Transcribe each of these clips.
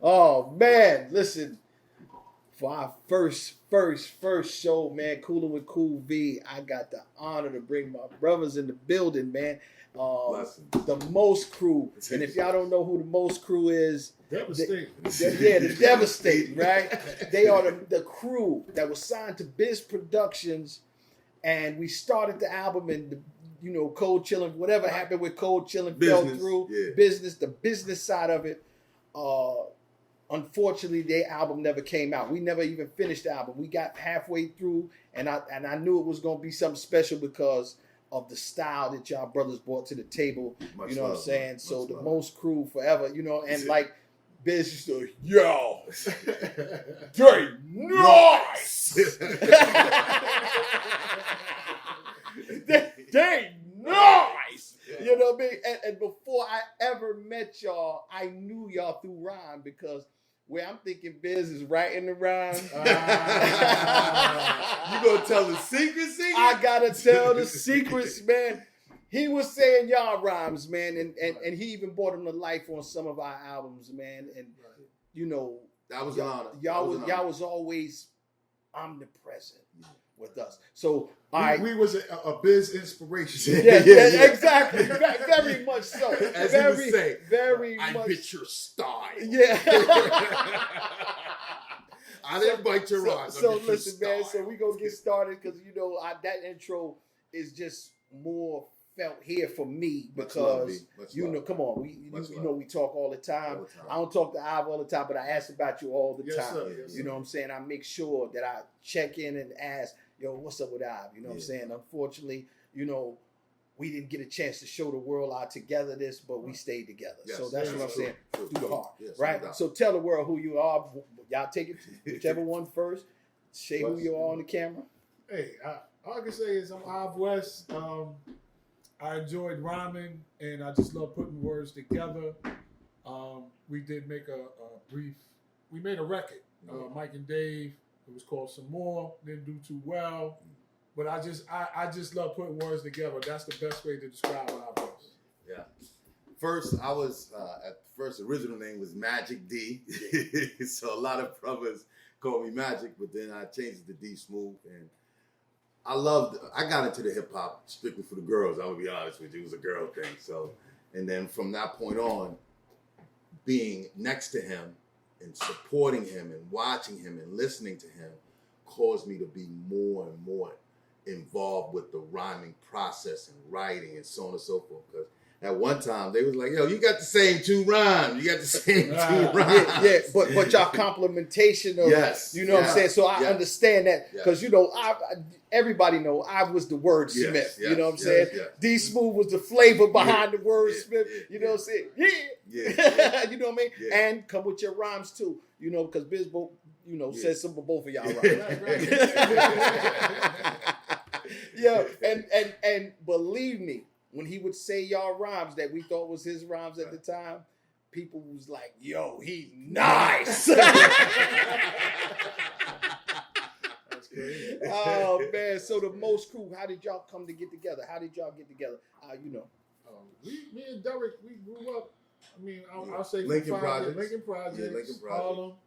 Oh man, listen. For our first show, man, Cooling with Cool V, I got the honor to bring my brothers in the building, man. The Most Crew. And if y'all don't know who the Most Crew is, Devastating. The Devastating, right? They are the crew that was signed to Biz Productions, and we started the album and Cold Chillin', whatever happened with Cold Chillin' fell through. Yeah. The business side of it. Unfortunately, their album never came out. We never even finished the album. We got halfway through, and I knew it was gonna be something special because of the style that y'all brothers brought to the table. Much what I'm saying? Man. So the Most Crew forever, and like Biz used to, yo, they nice. they nice. Yeah. You know what I mean? And before I ever met y'all, I knew y'all through rhyme because where I'm thinking Biz is writing the rhyme. You gonna tell the secrets? I gotta tell the secrets, man. He was saying y'all rhymes, man, and he even brought them to life on some of our albums, man. And that was an honor. Y'all was always omnipresent with us. So we was a Biz inspiration. Yeah, exactly. Very much so. As he would say, very I much. bit your style. Yeah. I didn't bite your eyes. So listen, man. So we gonna get started because that intro is just more felt here for me because come on, we talk all the time. I don't talk to Ive all the time, but I ask about you all the time. Sir, yes, you know what I'm saying? I make sure that I check in and ask, yo, what's up with Ive? You know what I'm saying? Unfortunately, we didn't get a chance to show the world our togetherness, but we stayed together. Yes, so that's what I'm saying. Through the heart, yes, right? No So tell the world who you are. Y'all take it, whichever one first. Say who you are on the camera. Hey, all I can say is I'm Ive West. I enjoyed rhyming, and I just love putting words together. We did make we made a record, Mike and Dave. It was called Some More. Didn't do too well, but I just love putting words together. That's the best way to describe Ive West. Yeah. First, I was at first original name was Magic D, so a lot of brothers call me Magic, but then I changed it to D Smooth, and I got into the hip hop strictly for the girls. I'm gonna be honest with you, it was a girl thing. So, and then from that point on, being next to him and supporting him and watching him and listening to him caused me to be more and more involved with the rhyming process and writing and so on and so forth. Because at one time they was like, "Yo, you got the same two rhymes. You got the same two rhymes." Yeah, but y'all complementation of, what I'm saying. So I understand that because everybody know I was the wordsmith. Yes, you know what I'm saying? Yes. D Smooth was the flavor behind the wordsmith. You know what I'm saying? Yeah. You know what I mean? Yeah. And come with your rhymes too. Because Bizbo, says some of both of y'all rhymes. Yeah, and believe me, when he would say y'all rhymes that we thought was his rhymes at the time, people was like, yo, he's nice. Oh, man. So the Most Crew, how did y'all come to get together? How did y'all get together? Me and Derek, we grew up, I'll say Lincoln Projects, Harlem.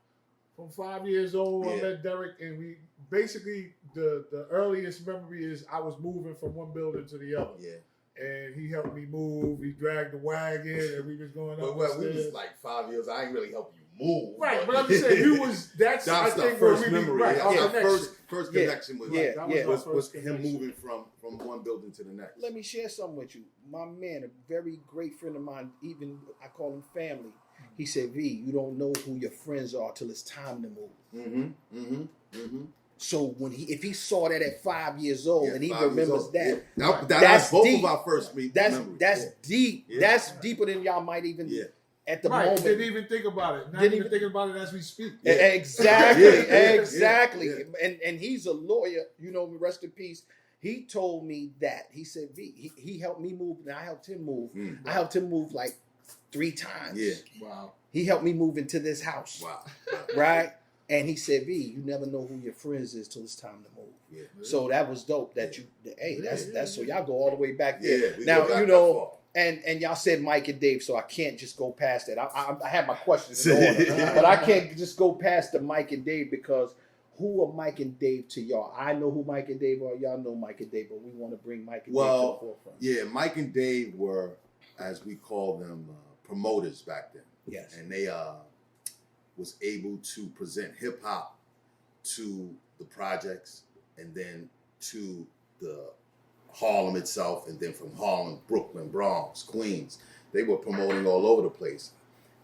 From 5 years old, I met Derek, and we basically, the earliest memory is I was moving from one building to the other. Yeah. And he helped me move. He dragged the wagon, and we was going up. Well, we was like 5 years. I ain't really help you move. Right, but I'm just saying, that's I think the first memory. Right, first connection was was him connection. moving from one building to the next. Let me share something with you. My man, a very great friend of mine, even I call him family. He said, V, you don't know who your friends are till it's time to move. So if he saw that at 5 years old and he remembers that, that's both deep. of our first meet. That's deep. Yeah. That's deeper than y'all might even at the moment. Didn't even think about it. Not even thinking about it as we speak. Yeah. Exactly. Yeah. And he's a lawyer. Rest in peace. He told me that. He said, V, he helped me move, and I helped him move. I helped him move like 3 times. Yeah. Wow. He helped me move into this house. Wow. Right? And he said, V, you never know who your friends is till it's time to move. Yeah. So that was dope that that's so y'all go all the way back there. Yeah, now, And y'all said Mike and Dave, so I can't just go past that. I have my questions in order, but I can't just go past the Mike and Dave because who are Mike and Dave to y'all? I know who Mike and Dave are. Y'all know Mike and Dave, but we want to bring Mike and Dave to the forefront. Yeah, Mike and Dave were, as we call them, promoters back then. Yes. And they was able to present hip hop to the projects and then to the Harlem itself, and then from Harlem, Brooklyn, Bronx, Queens. They were promoting all over the place.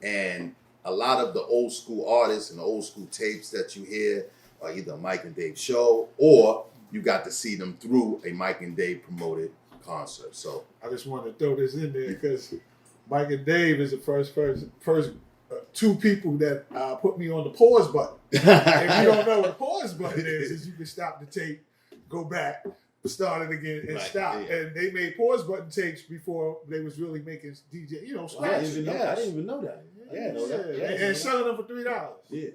And a lot of the old school artists and old school tapes that you hear are either a Mike and Dave show, or you got to see them through a Mike and Dave promoted concert. So I just wanted to throw this in there because Mike and Dave is the first two people that put me on the pause button. If you don't know what the pause button is you can stop the tape, go back, start it again, and stop. Yeah. And they made pause button tapes before they was really making DJ, scratches. I didn't even know that. And selling them for $3. Yeah.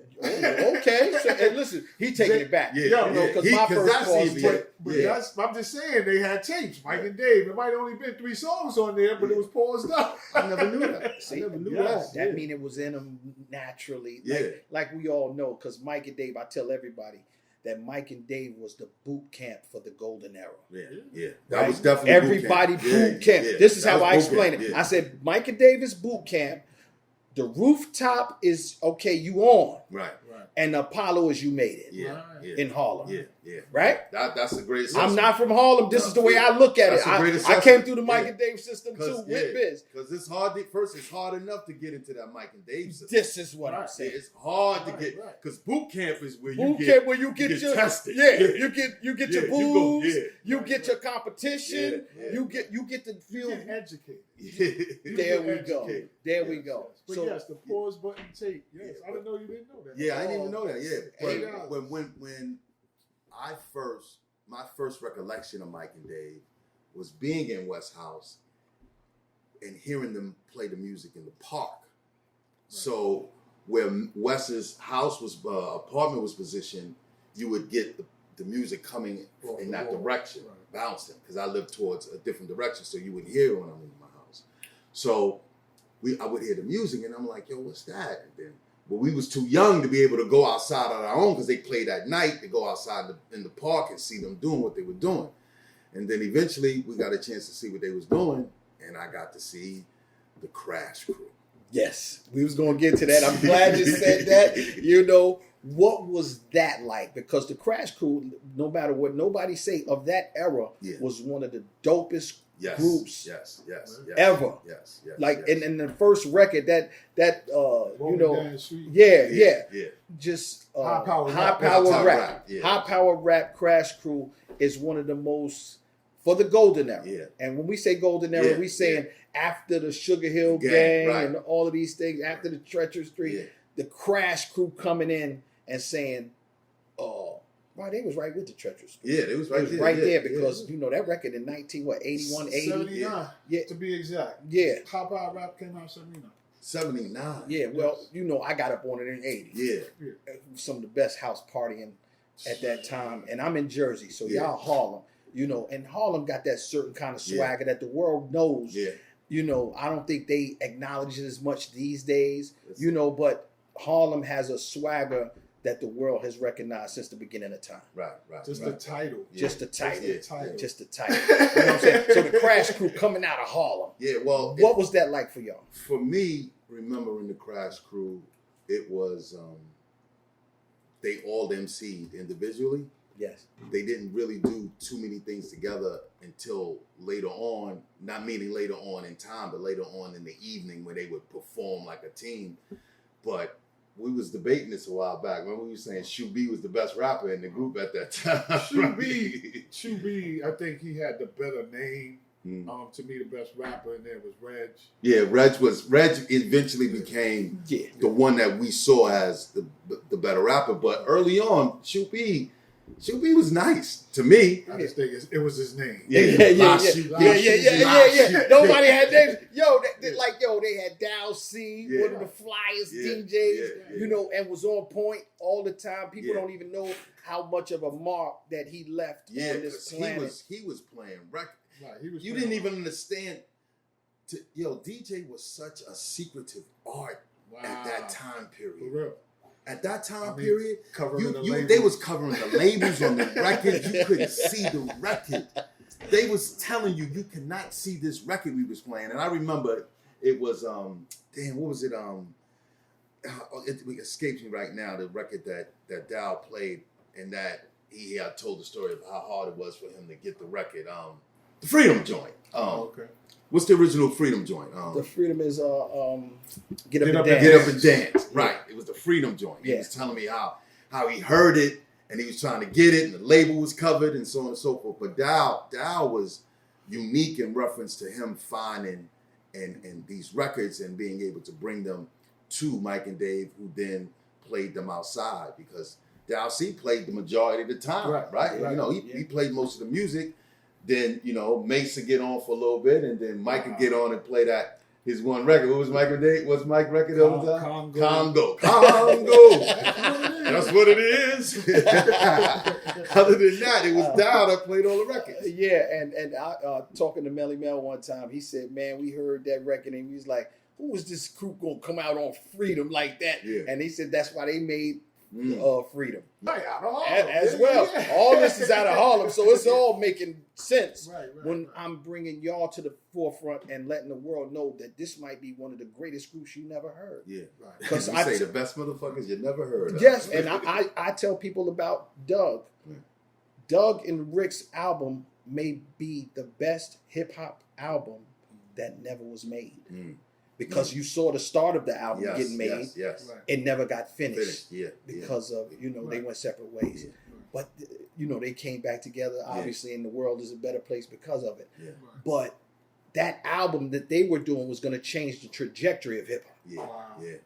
Okay. So, and listen, he taking it back. Yeah. Because my first cause. I'm just saying they had tapes. Mike and Dave. It might have only been 3 songs on there, but it was paused up. I never knew that. See, I never knew that mean it was in them naturally. Like we all know, because Mike and Dave, I tell everybody that Mike and Dave was the boot camp for the golden era. Yeah. That was definitely everybody boot camp. This is how I explain it. I said Mike and Dave is boot camp. The rooftop is okay, you on. Right. And Apollo is you made it in Harlem. Yeah. Right? That's a great assessment. I'm not from Harlem. This is the way I look at it. I came through the Mike and Dave system too with Biz. Because it's hard it's hard enough to get into that Mike and Dave system. This is what I'm saying. It's hard to get because boot camp is where you get your tested. You get your booze, you get your competition, you get to feel educated. There we go. But so, yes, the pause button tape. Yes, I didn't know you didn't know that. Yeah, I didn't even know that. Yeah, but when my first recollection of Mike and Dave was being in West House and hearing them play the music in the park. Right. So where Wes's house apartment was positioned, you would get the music coming in that direction, bouncing, because I lived towards a different direction, so you would hear it when I'm in my house. So I would hear the music, and I'm like, yo, what's that? And then, but we was too young to be able to go outside on our own because they played at night, to go outside in the park and see them doing what they were doing. And then eventually we got a chance to see what they was doing, and I got to see the Crash Crew. Yes, we was going to get to that. I'm glad you said that. What was that like? Because the Crash Crew, no matter what nobody say of that era, was one of the dopest groups ever. Yes. In the first record that just high power rap. High power rap. Crash Crew is one of the most for the golden era. Yeah. And when we say golden era, we saying after the Sugar Hill Gang and all of these things, after the Treacherous Street, the Crash Crew coming in and saying, wow, they was right with the Treacherous Street. Yeah, they was right there because that record in 81, 80? 79, to be exact. Yeah. High Power Rap came out 79. 79. Yeah, well, I got up on it in 80. Yeah. Some of the best house partying at that time. And I'm in Jersey, so y'all Harlem. And Harlem got that certain kind of swagger that the world knows. Yeah. I don't think they acknowledge it as much these days, but Harlem has a swagger that the world has recognized since the beginning of time. Right. Just the title. Just the title. Just the title. You know what I'm saying? So the Crash Crew coming out of Harlem. Yeah, well. What was that like for y'all? For me, remembering the Crash Crew, it was, they all MC'd individually. Yes. They didn't really do too many things together until later on, not meaning later on in time, but later on in the evening when they would perform like a team. But we was debating this a while back. Remember we were saying Shoe B was the best rapper in the group at that time. Shoe B, I think he had the better name. To me, the best rapper in there was Reg. Yeah, Reg eventually became the one that we saw as the better rapper. But early on, Shoe B was nice to me. I just think it was his name. Yeah. Nobody had names. They had Dow C, one of the flyest DJs, and was on point all the time. People don't even know how much of a mark that he left on this planet. He was playing record. Right, You didn't even understand DJ was such a secretive art Wow. at that time For period. real. At that time I mean, period, covering the they labels. was covering the labels on the record. You couldn't see the record. They was telling you cannot see this record we was playing. And I remember it was what was it? It escapes me right now. The record that Dow played, and that he told the story of how hard it was for him to get the record. The Freedom Joint. Okay. What's the original Freedom Joint? The Freedom is Get Up Get and Up Dance. Get Up and Dance. Right. It was the Freedom Joint. He Yeah. was telling me how he heard it and he was trying to get it and the label was covered and so on and so forth. But Dow was unique in reference to him finding and these records and being able to bring them to Mike and Dave, who then played them outside, because Dow C played the majority of the time. Right. Right. You know, he played most of the music. Then, Mace would get on for a little bit, and then Mike would get on and play his one record. What was Mike record all the time? Congo. That's what it is. Other than that, it was Dow that played all the records. Yeah, and I talking to Melly Mel one time, he said, "Man, we heard that record, and he was like, who is this crew gonna come out on Freedom like that?" Yeah. And he said that's why they made Freedom Right, out of Harlem. as well. Yeah. All this is out of Harlem, so it's all making sense. Right. When I'm bringing y'all to the forefront and letting the world know that this might be one of the greatest groups you never heard. Yeah. Right. Because I say the best motherfuckers you never heard of. Yes, and I tell people about Doug. Yeah. Doug and Rick's album may be the best hip hop album that never was made. Because you saw the start of the album getting made. Yes. Right. It never got finished. Yeah. Because of, they went separate ways. Yeah. But, they came back together, obviously, and the world is a better place because of it. Yeah. But that album that they were doing was going to change the trajectory of hip hop. Yeah. Wow. Yeah.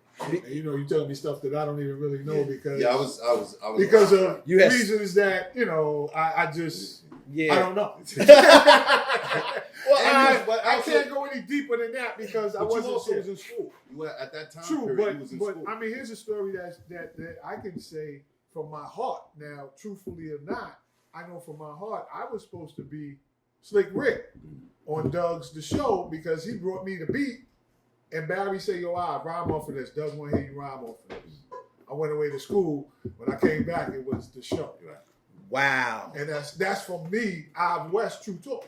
And you telling me stuff that I don't even really know because I was because of You had- reasons that I just I don't know. But I can't go any deeper than that because I But you wasn't also there. was in school. You were at that time True, period. You was in but school. I mean, here's a story that I can say from my heart. Now, truthfully or not, I know from my heart I was supposed to be Slick Rick on Doug's The Show because he brought me the beat, and Barry said, "Yo, I rhyme off of this. Doug want to hear you rhyme off of this." I went away to school. When I came back, it was The Show. Right. Wow. And that's for me, I've West True Talk.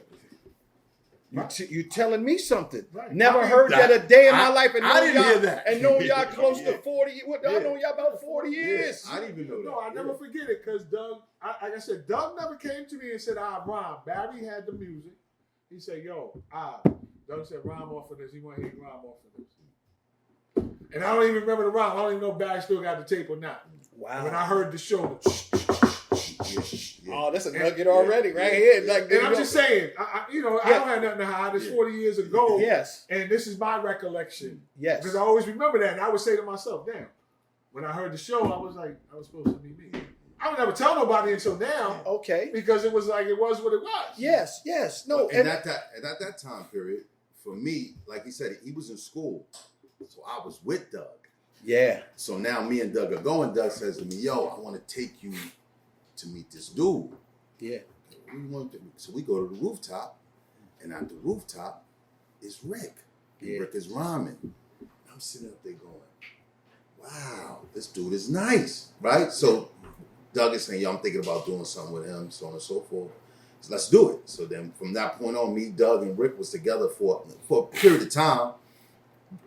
You telling me something. Right. Never I mean, heard that a day in my life. And I know didn't y'all, hear that. And know y'all close Yeah. to 40. I know y'all about 40 Yeah. years. I didn't even know that. No, I never forget it because Doug, like I said, Doug never came to me and said, rhyme. Barry had the music. He said, yo, Doug said, rhyme off of this. He want to hear you rhyme off of this. And I don't even remember the rhyme. I don't even know if Barry still got the tape or not. Wow. When I heard The Show, Oh, that's a nugget already, right here. Like, and I'm just saying, I don't have nothing to hide. It's 40 years ago. Yes. And this is my recollection. Yes. Because I always remember that. And I would say to myself, damn, when I heard The Show, I was like, I was supposed to be me. I would never tell nobody until now. Okay. Because it was like, it was what it was. Yes. No. And at that time period, for me, like he said, he was in school. So I was with Doug. Yeah. So now me and Doug are going. Doug says to me, yo, I want to take you to meet this dude. Yeah. So we go to the rooftop, and at the rooftop is Rick. And Yeah. Rick is rhyming. I'm sitting up there going, wow, this dude is nice, right? So Doug is saying, yo, I'm thinking about doing something with him, so on and so forth. So let's do it. So then from that point on, me, Doug, and Rick was together for a period of time,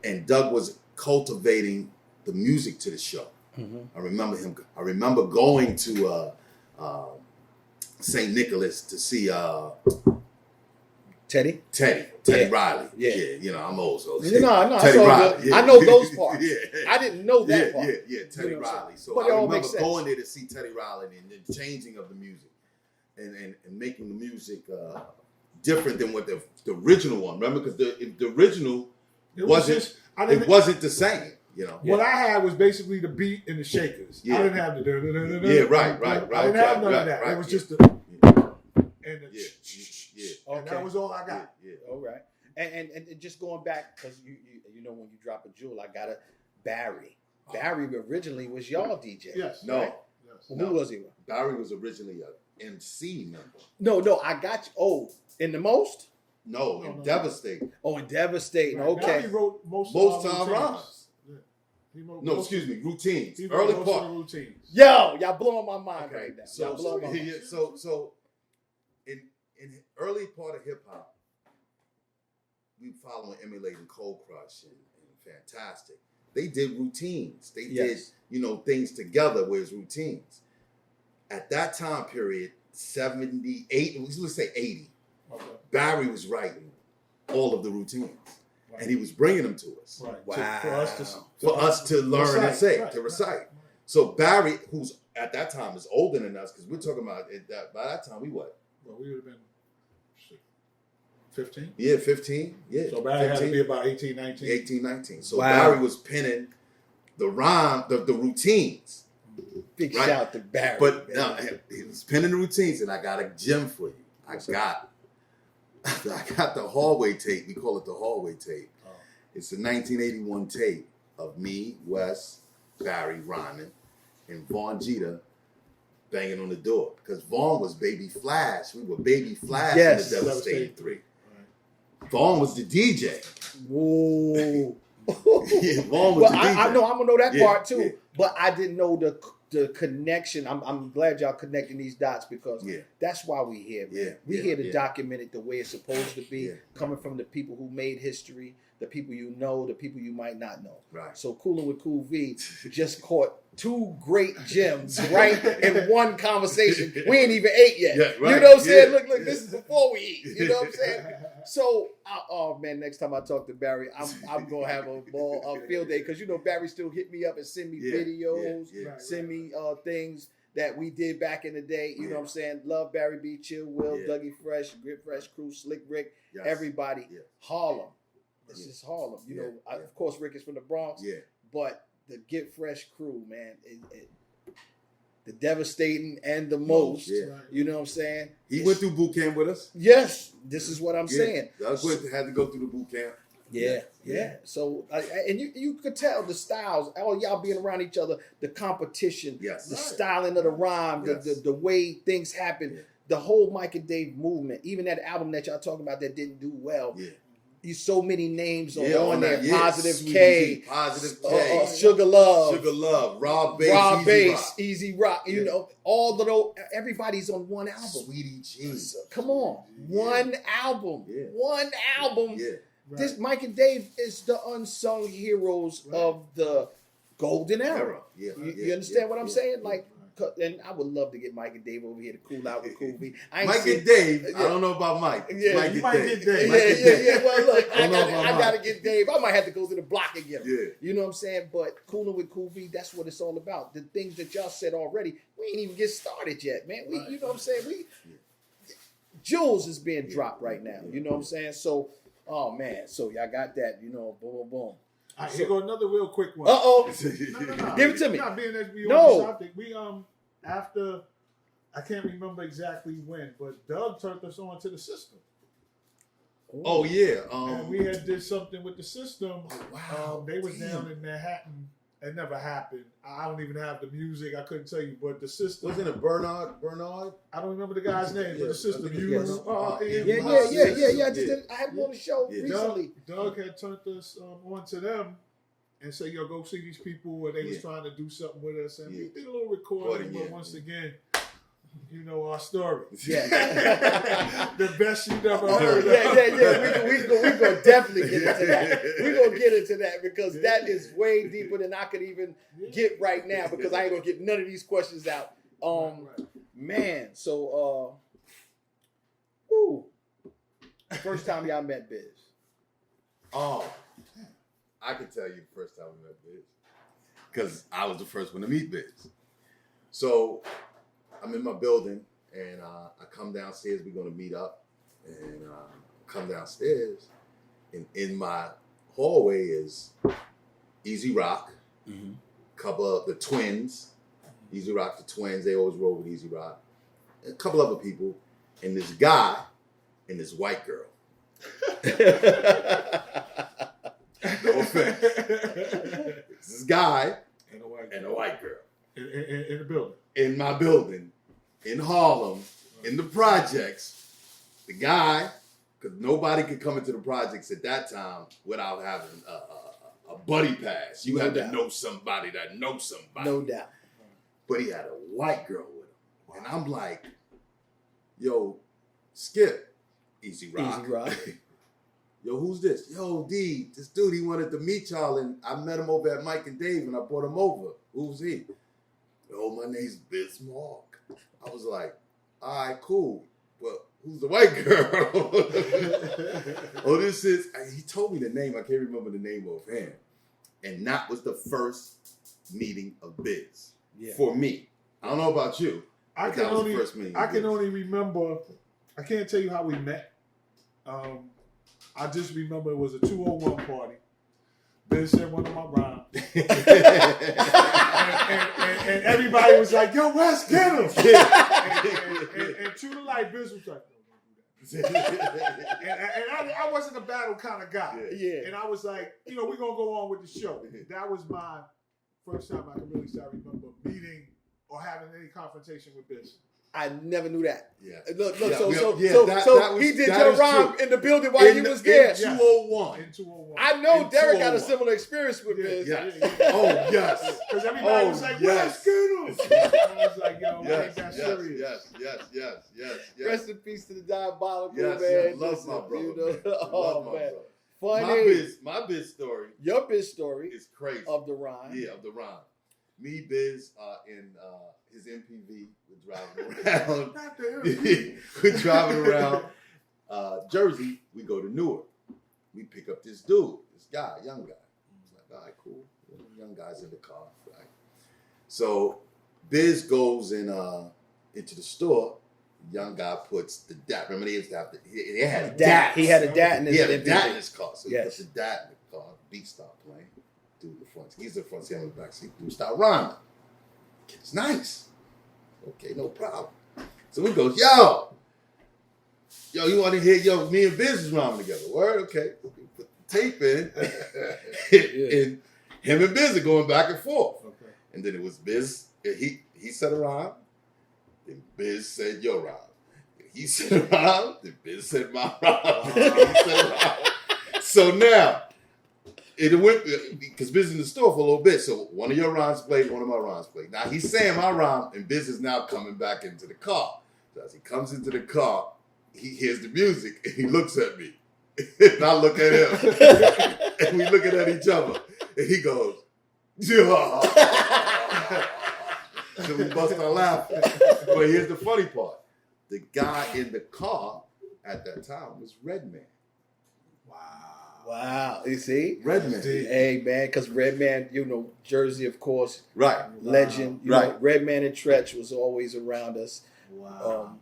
and Doug was cultivating the music to the show. Mm-hmm. I remember going to St. Nicholas to see Teddy? Teddy Yeah. Riley. Yeah. I'm old, so No, that's Teddy all Riley. good. I know those parts. Yeah. I didn't know that part. Yeah, Teddy You know what I'm Riley. So But it I all remember makes sense. going there to see Teddy Riley and the changing of the music and making the music different than what the original one. Remember, because the original wasn't the same. What I had was basically the beat and the shakers. Yeah. I didn't have the Yeah, right. I didn't have none of that. Right, It was yeah. just the and the Yeah. and that was all I got. Yeah. All right. And just going back, because you know when you drop a jewel, I got a Barry. Barry originally was y'all DJ. Yes. No. Yes. Well, No. who was he? Barry was originally a MC member. No, I got you. Oh, in the most? No, Devastating. Oh, and Devastating. Right. Okay. He wrote most Time routines. rhymes. Yeah. He wrote No, most- excuse me, routines. He wrote Early most of part. the routines. Yo, y'all blowing my mind Okay, right now. Y'all so blowing my mind. so in early part of hip hop, we following emulating Cold Crush and Fantastic. They did routines. They Yes. did things together where it's routines. At that time period, 78, let's say 80, Okay. Barry was writing all of the routines. Right. And he was bringing them to us. Right. Wow. For us to learn and say, Right, to right, recite. right. So Barry, who's at that time is older than us, because we're talking about by that time we what? Well, we would have been 15. Yeah, 15. Yeah. So Barry had to 15, be about 18, 19. 18, 19. So Wow. Barry was penning the rhyme, the routines. Big Right. shout to Barry. But man. he was penning the routines, and I got a gem for you. I got the hallway tape. We call it the hallway tape. Oh. It's a 1981 tape of me, Wes, Barry rhyming, and Vaughn Jeter banging on the door. Because Vaughn was Baby Flash. We were Baby Flash Yes. in the Devastating 3. Right. Vaughn was the DJ. Whoa. Yeah, Vaughn was Well, the DJ. I know I'm gonna know that Yeah, part too, yeah. but I didn't know the connection. I'm glad y'all connecting these dots because Yeah. that's why we here. Man. Yeah, We yeah, here to yeah. document it the way it's supposed to be, Yeah. coming from the people who made history, the people you know, the people you might not know. Right. So Coolin' with Cool V just caught two great gems right in one conversation. We ain't even ate yet. Yeah, You right. know what I'm saying? Yeah. Look, this is before we eat. You know what I'm saying? So, oh man, next time I talk to Barry, I'm gonna have a field day because Barry still hit me up and send me Yeah, videos, yeah, yeah. Right. send me things that we did back in the day. You know what I'm saying? Love Barry B, Chill Will, Yeah. Dougie Fresh, Grip Fresh Crew, Slick Rick, Yes. everybody. Yeah. Harlem. This Yeah. is Harlem. Yeah, yeah. Of course, Rick is from the Bronx, Yeah. but the Get Fresh crew, man, the Devastating and the Most. Yeah. Right. You know what I'm saying? He went through boot camp with us. Yes, this is what I'm Yeah. saying. Had to go through the boot camp. Yeah. Yeah. So, and you could tell the styles, all y'all being around each other, the competition, Yes. the Right. styling of the rhyme, Yes. the way things happen, Yeah. the whole Mike and Dave movement, even that album that y'all talking about that didn't do well. Yeah. There's so many names Yeah, on there. that, yeah. Positive Sweet K, Tea, Positive K, Sugar Love, Sugar Love, Rob Bass, Rob Easy Bass, Rock, Easy Rock. You Yeah. know, all of those. Everybody's on one album. Sweetie G. So, come on, Yeah. one album, Yeah. one album. Yeah. Right. This Mike and Dave is the unsung heroes Right. of the golden era. Era. Yeah. You understand what I'm saying? Yeah. Like, and I would love to get Mike and Dave over here to cool out with Cool V. I ain't Mike seen- and Dave. Yeah. I don't know about Mike. Yeah, Mike you and might Dave. get Dave. Mike and Dave. Yeah. Well, look, I don't know about I Mike. gotta get Dave. I might have to go to the block and get him. Yeah. You know what I'm saying? But cooling with Cool V, that's what it's all about. The things that y'all said already, we ain't even get started yet, man. Right. You know what I'm saying? Jewels is being dropped right now. You know what I'm saying? So, oh man, so y'all got that, boom, boom, boom. All right, here go another real quick one. Uh-oh. No. Give it to me. Not being that we No. on the subject. We after I can't remember exactly when, but Doug turned us on to the system. Oh yeah. And we had did something with the system. wow. They was Damn. down in Manhattan. It never happened. I don't even have the music. I couldn't tell you, but the system. Wasn't it Bernard? I don't remember the guy's name, but Yeah, the system I think used. it's Bernard. Yeah. I had one show Yeah. recently. Doug had turned us on to them and said, "Yo, go see these people." Where they was Yeah. trying to do something with us, and we Yeah. did a little recording. But Yeah. once again, you know our story. Yeah. The best you've ever Yeah. heard. Yeah. We gonna definitely get into that. We gonna get into that because that is way deeper than I could even get right now because I ain't gonna get none of these questions out. Right. Man, so woo. First time y'all met Biz. Oh, I can tell you the first time we met Biz because I was the first one to meet Biz. So I'm in my building and I come downstairs. We're gonna meet up and come downstairs, and in my hallway is Easy Rock, couple of the Twins, Easy Rock, the Twins. They always roll with Easy Rock. And a couple other people, and this guy and this white girl. No offense. This guy And a white and a white girl in the building. in my building in Harlem in the projects. The guy because nobody could come into the projects at that time without having a buddy pass. You had to know somebody that knows somebody. No doubt. But he had a white girl with him. And I'm like, yo, Skip, Easy Rock. Easy Rock. Yo, who's this? Yo, D, this dude, he wanted to meet y'all, and I met him over at Mike and Dave, and I brought him over. Who's he? Yo, my name's Biz Mark. I was like, all right, cool. But who's the white girl? Oh, this is, he told me the name. I can't remember the name offhand. And that was the first meeting of Biz for me. I don't know about you. I can only remember, I can't tell you how we met. I just remember it was a 201 party. Biz said one of my rhymes. and everybody was like, yo, Wes, get him. And true to life, Biz was like, and I wasn't a battle kind of guy. Yeah. And I was like, we're going to go on with the show. That was my first time I can really start remember meeting or having any confrontation with Biz. I never knew that. Yeah. Look. Yeah, So that he did that your is rhyme true. in the building while you was there. In 201. In 201. I know In Derek got a 201. similar experience with this. Yeah. Oh, yes. Because everybody was like, yes, get him. I was like, yo, I ain't that serious. Yes. Rest in peace to the Diabolical, Yes, man. love Listen, my brother. you know, Man. oh, Love my man. brother. Funny. My Biz story Your biz story is crazy. of the rhyme. Yeah, of the rhyme. Me, Biz, in his MPV, we're driving around. Not the We're driving around Jersey. We go to Newark. We pick up this dude, this guy, young guy. It's like, all right, cool. Young guy's in the car, right? So Biz goes into the store. Young guy puts the DAT. Remember, they used to have they had Dat. He had a dat in his He had a MPV. DAT in his car. So he Yes. puts the DAT in the car. Beat start playing. Dude in the front. He's in the front seat, I'm in the back seat. Dude start rhyming. It's nice. Okay, no problem. So we goes, yo, you want to hear, me and Biz is rhyming together. Word? Okay. We put the tape in. And him and Biz are going back and forth. Okay. And then it was Biz. He said a rhyme. Then Biz said your rhyme. Then he said a rhyme. Then Biz said my rhyme. Then he said a rhyme. So now, it went, because Biz in the store for a little bit. So one of your rhymes played, one of my rhymes played. Now he's saying my rhyme, and Biz is now coming back into the car. So as he comes into the car, he hears the music, and he looks at me. And I look at him. And we looking at each other. And he goes, yeah. So we bust our laughing. But here's the funny part. The guy in the car at that time was Redman. Wow. You see? Redman. Hey, man, because Redman, Jersey, of course, Right. legend. You Right. know, Redman and Tretch was always around us. Wow.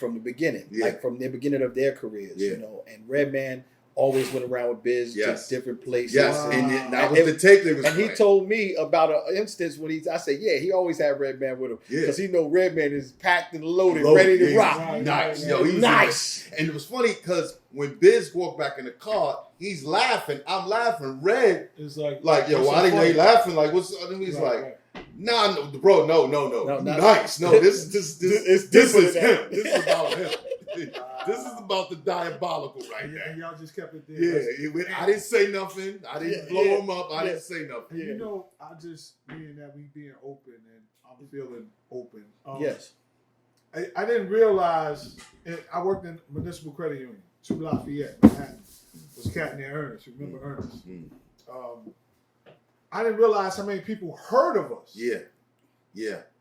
From the beginning, Yeah. like from the beginning of their careers, Yeah. and Redman always went around with Biz Yes. to different places. Yes, Wow. and that was the tape they was And he playing. told me about an instance when I said, yeah, he always had Redman with him. Yeah. Because he know Redman is packed and loaded, Loaded, ready to yeah. rock. Right. Nice. Yo, Yo, he's Nice. And it was funny because when Biz walked back in the car, he's laughing. I'm laughing. Red, It's like, yo, what's why so they funny? laughing? Like, what's? And he's Right, like, nah, no, bro, no. No, not- Nice. No, this It's is different than him. that. This is about him. This is about the diabolical right And there. y'all just kept it there. Yeah, I didn't say nothing. I didn't blow him up. I didn't say nothing. And I just being that we being open and I'm feeling open. Yes. I didn't realize. I worked in Municipal Credit Union, 2 Lafayette, Manhattan. Was Cat near Ernest. Remember Ernest? Mm. I didn't realize how many people heard of us. Yeah.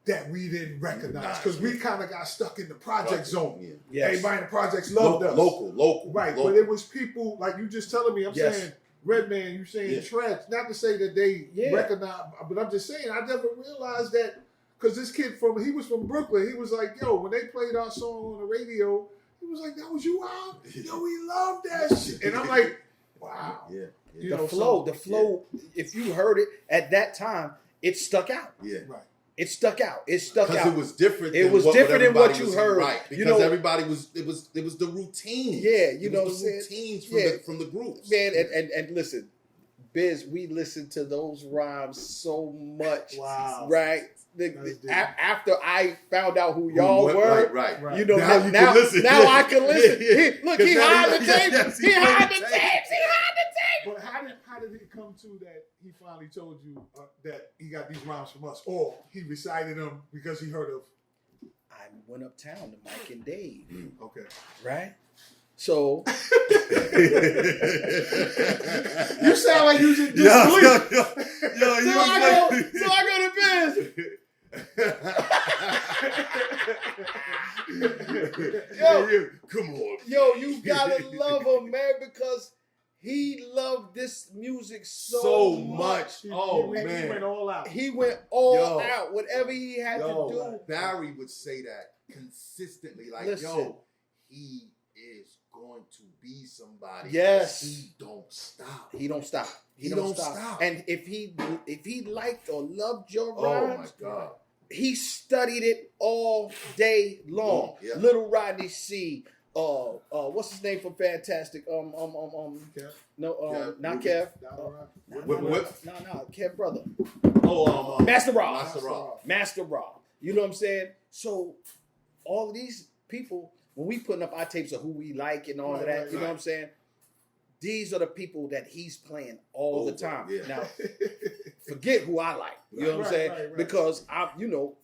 That we didn't recognize because we kind of got stuck in the project zone. Yeah. Yes. Everybody in the projects loved us. Local. Right, local. but it was people like you just telling me. I'm Yes. saying Redman, you saying Yeah. Tretch. Not to say that they Yeah. recognize, but I'm just saying I never realized that because this kid he was from Brooklyn. He was like, yo, when they played our song on the radio, he was like, that was you, Al? Yo, we love that shit. And I'm like, wow. Yeah. You The know, flow, if you heard it at that time, it stuck out. Yeah. Right. It stuck out. It stuck Because out. it was different. It than was what different than what everybody you was- heard. Right. You Because know- everybody was. It was the routine. Yeah, you It know was what I'm the saying? routines Yeah. from the groups. Man, and listen, Biz, we listened to those rhymes so much. Wow. Right? That's deep. After I found out who y'all were, Right. you know, Now you now can listen. I can listen. Yeah. Look, he hiding the tapes. Yes, He hiding the the tapes. He hiding the tapes. But how did it come to that he finally told you that he got these rhymes from us, or he recited them because he heard of? I went uptown to Mike and Dave, Okay. right? So You sound like you was in Yo, disbelief. so I go to Biz. Come on. Yo, you gotta love him, man, because he loved this music so much. Oh, He man. went all out. He went all Yo. out. Whatever he had to do. Barry would say that consistently. Like, Listen. he is going to be somebody. Yes. He don't stop. He don't stop. He don't stop. And if he liked or loved your Oh, my rhymes, God. he studied it all day long. Yeah. Little Rodney C. What's his name from Fantastic? Kev. Not Kev. Kev. Whip. No, Kev brother. Oh, Master Rob. Master Rob. You know what I'm saying? So all of these people, when we putting up our tapes of who we like and all of that, you know what I'm saying? These are the people that he's playing all the time. Yeah. Now, forget who I like. You know what I'm saying? Right. Because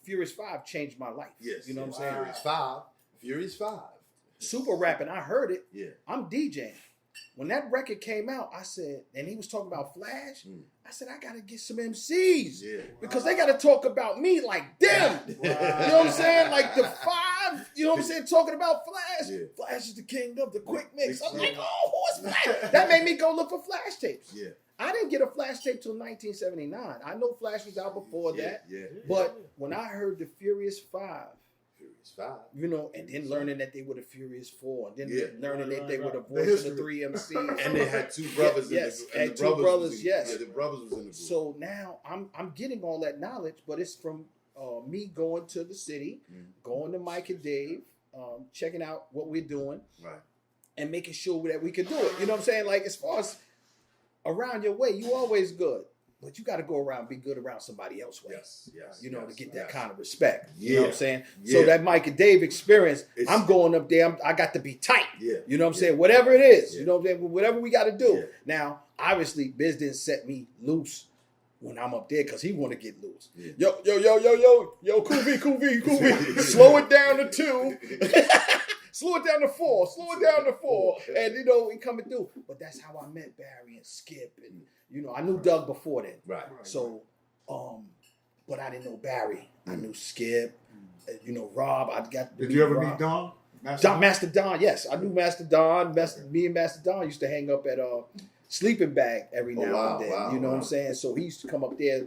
Furious 5 changed my life. Yes. You know what I'm saying? Furious 5. Super rapping, I heard it. Yeah. I'm DJing. When that record came out, I said, and he was talking about Flash, I said, I gotta get some MCs. Yeah. Because they gotta talk about me like them. Wow. You know what I'm saying? Like the 5, you know what I'm saying? Talking about Flash. Yeah. Flash is the king of the quick mix. I'm Yeah. like, oh, who is Flash? That made me go look for Flash tapes. Yeah. I didn't get a Flash tape till 1979. I know Flash was out before that. Yeah. But when I heard the Furious 5, Furious 5. you know, and then learning that they were the Furious 4, and then Yeah. learning that they were the The voice of the history. 3 MCs. And they had two brothers Yes, in the and the two brothers brothers, was in, yes. Yeah, the brothers was in the group. So now I'm getting all that knowledge, but it's from me going to the city, going to Mike and Dave, checking out what we're doing, Right. and making sure that we can do it. You know what I'm saying? Like, as far as around your way, you always good, but you got to go around, be good around somebody else's way. Yes. You know, to get that yes. kind of respect. You know what I'm Yeah. saying? Yeah. So that Mike and Dave experience, It's- I'm going up there, I got to be tight. Yeah. You know what I'm Yeah. saying? Whatever it is, Yeah. you know what I'm saying? Whatever we got to do. Yeah. Now, obviously, Biz didn't set me loose when I'm up there because he want to get loose. Yeah. Yo, cool V. Slow it down to 2. Slow it down to 4. And, you know, we coming through. But that's how I met Barry and Skip. And, you know, I knew Doug before then. Right. So, but I didn't know Barry. I knew Skip. You know, Rob. I got to Did you ever Rob. meet Don? Master Don, yes. I knew Master Don. Me and Master Don used to hang up at Sleeping Bag every now and then. You know what I'm saying? So he used to come up there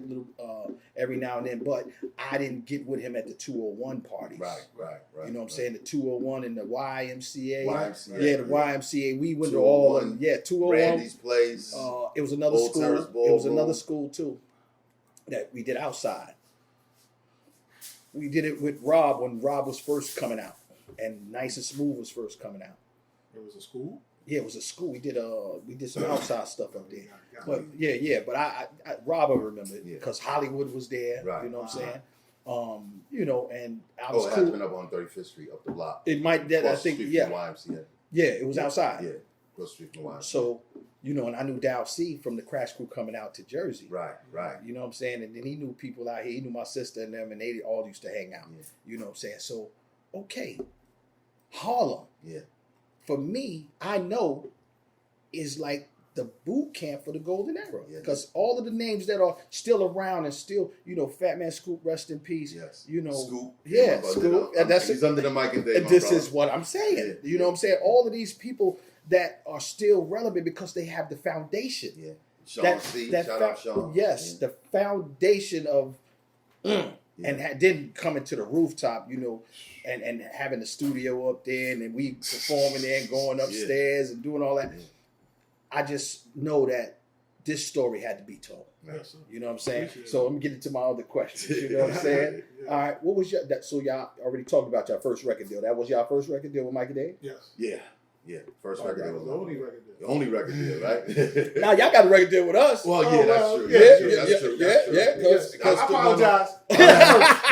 every now and then, but I didn't get with him at the 201 parties. Right. You know what I'm saying? The 201 and the YMCA. YMCA. Yeah, the YMCA. We went to all of them. Yeah, 201. Randy's place. It was another Old school. Terrace It was Ballroom. another school too that we did outside. We did it with Rob when Rob was first coming out, and Nice and Smooth was first coming out. It was a school. Yeah, it was a school. We did some outside stuff up there. But but I Rob will remember it because Hollywood was there. Right. You know what I'm saying? You know, and I Oh, was it has cool. been up on 35th Street, up the block. It might that I Across the think street from yeah. YMCA. Yeah, it was outside. Yeah, across the street from YMCA. So, you know, and I knew Dow C from the Crash Crew coming out to Jersey. Right. You know what I'm saying? And then he knew people out here. He knew my sister and them, and they all used to hang out. Yeah. You know what I'm saying? So, okay, Harlem. Yeah. For me, I know is like the boot camp for the golden era. Yeah. Because all of the names that are still around and still, you know, Fat Man Scoop, rest in peace. Yes. You know, Scoop. Yeah, He's Scoop. under the- And that's he's under the mic and Dave. and this is what I'm saying. Yeah. You know what I'm saying? All of these people that are still relevant because they have the foundation. Yeah. Sean C. Shout out Sean. Yes, Yeah. the foundation of, and then coming to the rooftop, you know, and having the studio up there, and then we performing there and going upstairs and doing all that. Yeah. I just know that this story had to be told. Yes, sir. You know what I'm saying? Appreciate So I'm getting to my other questions. You know what I'm saying? Yeah. All right, what was so y'all already talked about your first record deal. That was y'all first record deal with Mike and Dave? Yes. Yeah. Yeah, first Oh, record that deal was was the only record deal. the only record deal, right? Now y'all got a record deal with us. Well, Oh, yeah, that's well, true. yeah, That's true. yeah, That's true. That's true. yeah, Yes, because I apologize. We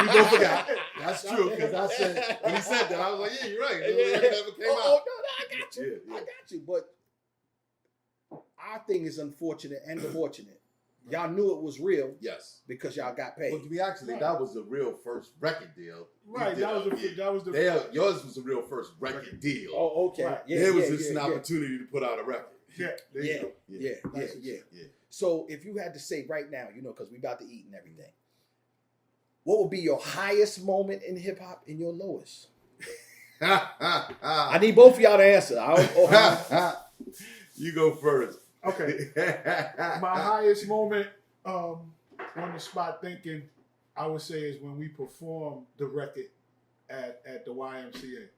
both forgot. That's true because I said when he said that, I was like, yeah, you're right. The record never came oh, out. no, I got you. Yeah, I yeah. got you. But our thing is unfortunate and fortunate. Y'all knew it was real Yes. because y'all got paid. Well, to be actually, that was the real first record deal. Right, that was the Yours was the real first record deal. Oh, okay. Right. Yeah, There was yeah, just an yeah, opportunity to put out a record. yeah. There Yeah, you go. yeah, yeah, That's yeah. what's up. So if you had to say right now, because we about to eat and everything, what would be your highest moment in hip hop and your lowest? I need both of y'all to answer. You go first. Okay. My highest moment on the spot thinking, I would say, is when we performed the record at the YMCA.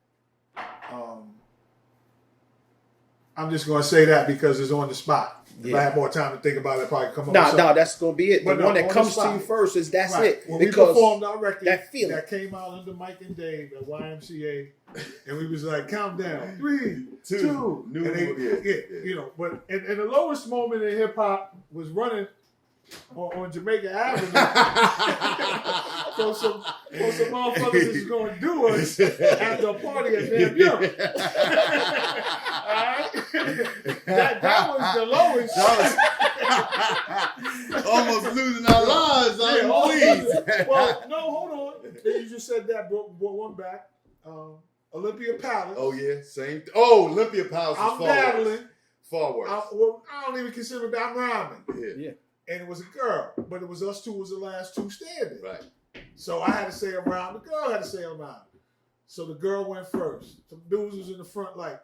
I'm just going to say that because it's on the spot. If Yeah. I had more time to think about it, I'd probably come up with something. No, that's gonna be it. The But no, one that on the comes to spot. you first is that's Right. it. When we Because performed our record that feeling. that came out under Mike and Dave at YMCA, and we was like, count down, 3, 2, New and they, one, yeah. But and the lowest moment in hip hop was running on Jamaica Avenue. for some motherfuckers that's going to do us after a party at Damn Europe. Alright? That was the lowest. Almost losing our lives. Please. Well, no, hold on. You just said that, brought one back. Olympia Palace. Oh yeah, same. Oh, Olympia Palace. I'm battling. Far worse. I don't even consider that. I'm rhyming. Yeah. And it was a girl, but it was us two was the last two standing. Right. So I had to say a rhyme. The girl had to say a rhyme. So the girl went first. Some dudes was in the front like,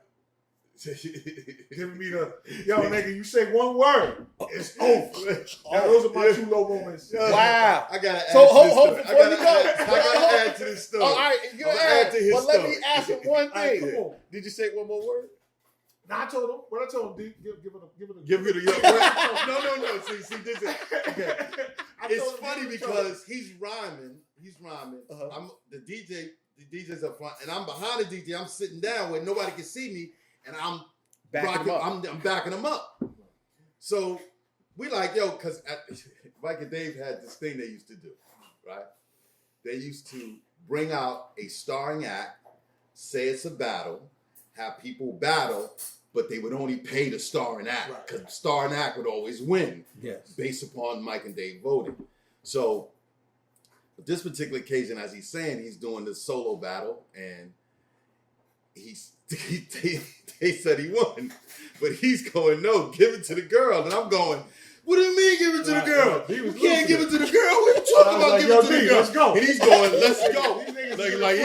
giving me the, yo, nigga, you say one word, it's over. Now, those are my two low moments. Wow. I gotta add So to hold this before you story. go. I gotta add to this story. All right, you I'm gonna add add to his but let me story. ask him one All right, thing. come on. Did you say one more word? Now I told him, what I told him, D, give it a. Give it a no. See, this is okay. I It's told him, funny give it a because he's rhyming. Uh-huh. I'm the DJ's up front, and I'm behind the DJ. I'm sitting down where nobody can see me, and I'm Backing him up. I'm backing him up. So we like, yo, because Mike and Dave had this thing they used to do, right? They used to bring out a starring act, say it's a battle, have people battle, but they would only pay the starring act because the starring act would always win. Yes. Based upon Mike and Dave voting. So this particular occasion, as he's saying, he's doing this solo battle, and they said he won, but he's going, no, give it to the girl, and I'm going, what do you mean give it to the girl? You can't give it to the girl. What are you talking about? Give it to the girl. Let's go. And he's going, let's go. He was like,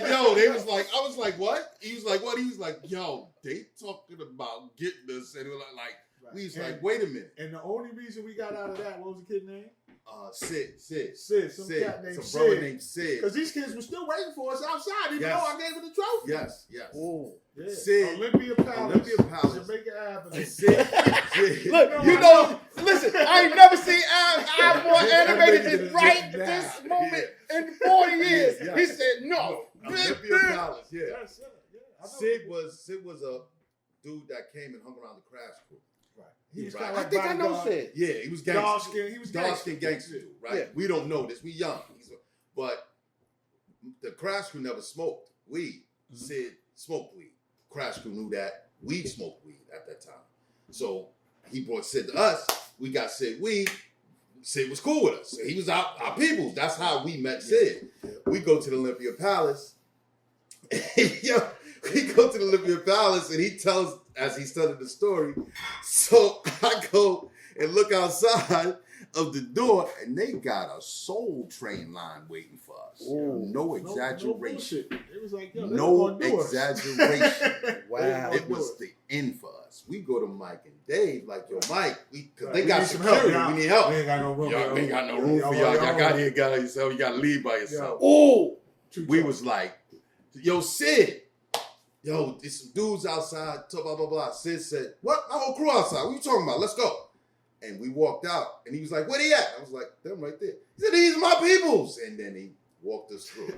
yo, they was like, I was like, what? He was like, what? He was like, yo, they talking about getting us, and we was like, wait a minute. And the only reason we got out of that, what was the kid's name? Sid, Some cat named some brother Sid. named Sid. Because these kids were still waiting for us outside, even though I gave them the trophy. Yes. Oh. Yeah. Sid. Olympia Palace. Jamaica Avenue. Sid. Look, listen, I ain't never seen Al more animated than right this moment in 40 years. Yeah. He said, no. Olympia Palace, yeah. Yes, sir. Yeah. Sid was a dude that came and hung around the Crash Crew. Right. He was Right. kind of I like think I know bodyguard. Sid. Yeah, he was gangster. Dark skin. He was Dark skin gangster dude, right? Yeah. We don't know this. We young. But the Crash Crew never smoked weed. Sid smoked weed. Crash Crew knew that. We smoked weed at that time. So he brought Sid to us. We got Sid weed. Sid was cool with us. He was our people. That's how we met Sid. We go to the Olympia Palace. Yo, we go to the Olympia Palace, and he tells, as he's telling the story, so I go and look outside of the door, and they got a Soul Train line waiting for us. Ooh. No exaggeration. No it was like, yo, No exaggeration. Wow. It was the end for us. We go to Mike and Dave, like, yo, Mike, because they We got need some security. help, We need help. We ain't got no room. Y'all we ain't got no room for y'all. Y'all got here, got yourself. You got to leave by yourself. Oh. We was like, yo, Sid, yo, there's some dudes outside, blah, blah, blah. Sid said, what? My whole crew outside. What you talking about? Let's go. And we walked out, and he was like, where they at? I was like, them right there. He said, these are my peoples. And then he walked us through.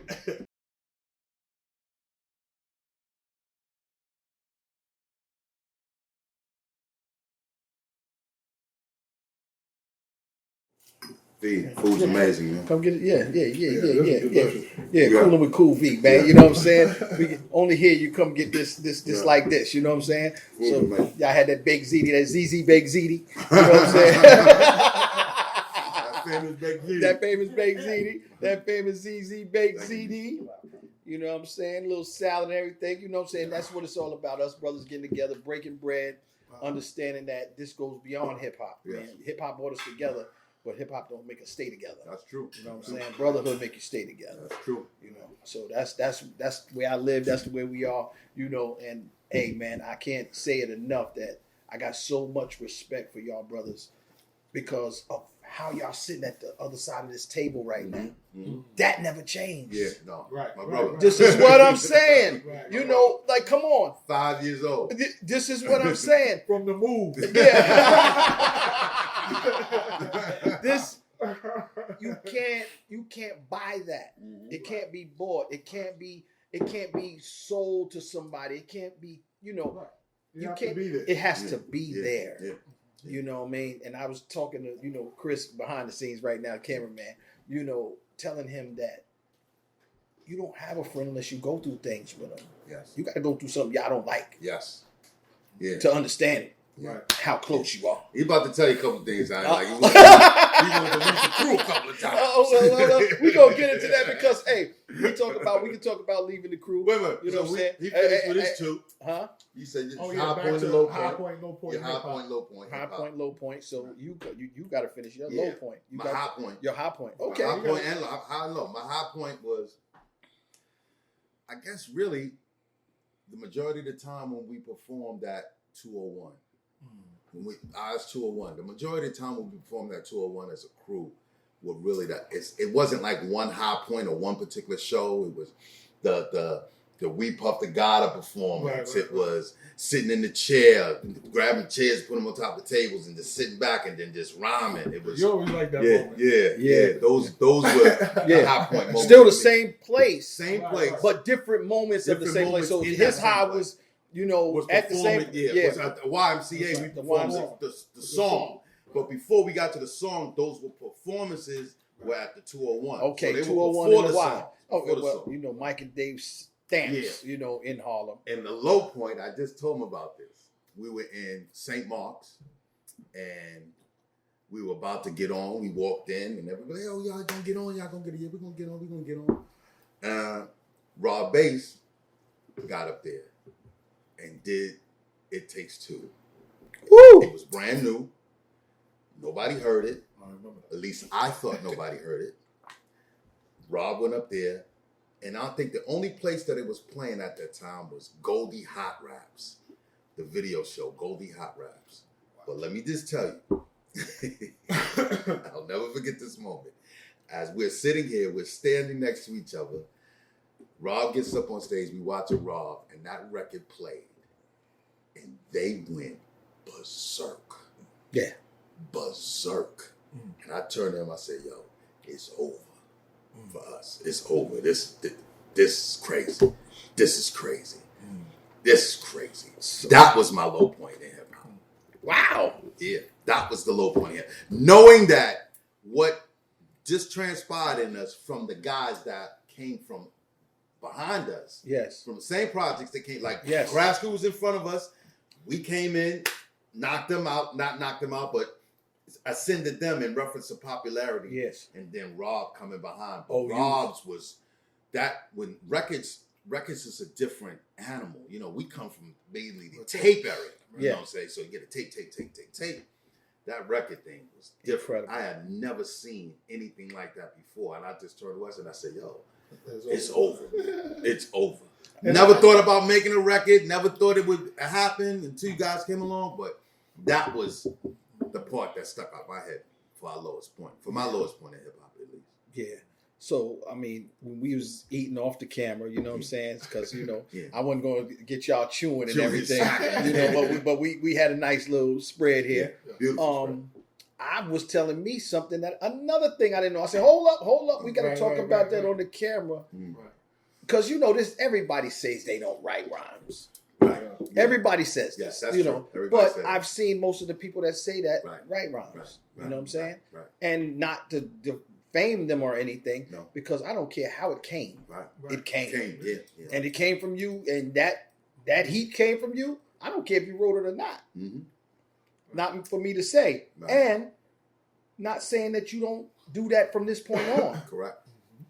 Food's amazing, man. Come get it. Yeah. Delicious. Yeah, Yeah. cooling with Cool V, man. You know what I'm saying? We can only hear you come get this like this. You know what I'm saying? Food So amazing. y'all had that baked ziti, that ZZ baked ziti. You know what I'm saying? That famous baked ziti. That famous baked ziti, that famous ZZ baked ziti. You know what I'm saying? Little salad and everything. You know what I'm saying? That's what it's all about. Us brothers getting together, breaking bread, understanding that this goes beyond hip hop. Yes. Man, hip hop brought us together, but hip hop don't make us stay together. That's true. You know what I'm saying? Brotherhood make you stay together. That's true. You know, so that's the way I live. That's the way we are. You know, and hey, man, I can't say it enough that I got so much respect for y'all brothers because of how y'all sitting at the other side of this table right now. Mhm. That never changed. Yeah, no. Right, My right, brother. right. This is what I'm saying. Right. You know, like, come on. 5 years old. This is what I'm saying. From the move. Yeah. This you can't buy that. It can't be bought. It can't be sold to somebody. It can't be, you know, You have can't to be there. it has Yeah, to be yeah, there. yeah. You know what I mean? And I was talking to, you know, Chris behind the scenes right now, cameraman, you know, telling him that you don't have a friend unless you go through things with them. Yes. You got to go through something y'all don't like Yes. Yeah. to understand it, Right. how close you are. He about to tell you a couple things I ain't like. He Oh, went to leave the crew a couple of times. well, we gonna get into that because hey, we can talk about leaving the crew. Wait a minute. You know what I'm saying? He finished Hey, with hey, his two. Huh? You said Oh, high yeah, back point to and low high point. point, low point. Your high hip-hop. point, low point. High hip-hop. point, low point. So you got to finish your Yeah. low point. You My got high point. your high point. Okay. My high point and low. High and low. My high point was, I guess, really, the majority of the time when we performed at 201. When I was 201. The majority of the time when we performed at 201 as a crew, were really it wasn't like one high point or one particular show. It was the We Puff the God performance. Right. It was sitting in the chair, grabbing chairs, putting them on top of tables, and just sitting back and then just rhyming. It was You always like that yeah, moment. yeah. Those were Yeah. high point moments. Still the same place, Same Right, place. right. but different moments of the Different same place. So moments in his that high same place. was, you know, was at the same. performing, was at the YMCA. We The performed YMCA. the song. But before we got to the song, those were performances were at the 201. Okay, So they were 201 before in the the Y. song. Oh, Before the well, song. you know, Mike and Dave stamps, you know, in Harlem. And the low point, I just told him about this. We were in St. Mark's and we were about to get on. We walked in and everybody, oh, y'all gonna get on, y'all gonna get on, yeah, we're gonna get on. Rob Bass got up there and did It Takes Two. Woo! It was brand new. Nobody heard it. I remember At least I thought nobody heard it. Rob went up there, and I think the only place that it was playing at that time was Goldie Hot Raps, the video show, Goldie Hot Raps. But let me just tell you, I'll never forget this moment. As we're sitting here, we're standing next to each other. Rob gets up on stage, we watch a Rob, and that record played. And they went berserk. Yeah. Berserk. And I turned to him, I said, yo, it's over for us. It's over. This is crazy. This is crazy. This is crazy. That was my low point in hip hop. Wow. Yeah, that was the low point here. Knowing that what just transpired in us from the guys that came from behind us, Yes. from the same projects that came, like Yes. Grass Crew was in front of us. We came in, knocked them out, not knocked them out, but ascended them in reference to popularity. Yes. And then Rob coming behind. But Oh, Rob's was that when records is a different animal. You know, we come from mainly the tape area. You Yeah. know what I'm saying? So you get a tape. That record thing was different. Incredible. I had never seen anything like that before. And I just turned to Wes and I said, yo, it. it's over. It's over. Never thought about making a record. Never thought it would happen until you guys came along. But that was the part that stuck out my head for our lowest point. For my lowest point in hip hop, at least. Yeah. So, I mean, when we was eating off the camera, you know what I'm saying? Because, you know, Yeah. I wasn't going to get y'all chewing and Chewing. everything. You know, but we had a nice little spread here. Beautiful. I was telling me something another thing I didn't know. I said, hold up. We got to Right, talk right, about right, that right. on the camera. Mm. Right. Because, you know, everybody says they don't write rhymes. Right. Yeah. Everybody says that. Yes, that's you true. know. Everybody But says I've seen most of the people that say that Right. rhymes. Right. You know what I'm saying? Right. And not to defame them or anything, No. because I don't care how it came. Right. It came. Yeah. And it came from you, and that heat came from you. I don't care if you wrote it or not. Mm-hmm. Not for me to say. Right. And not saying that you don't do that from this point on. Correct.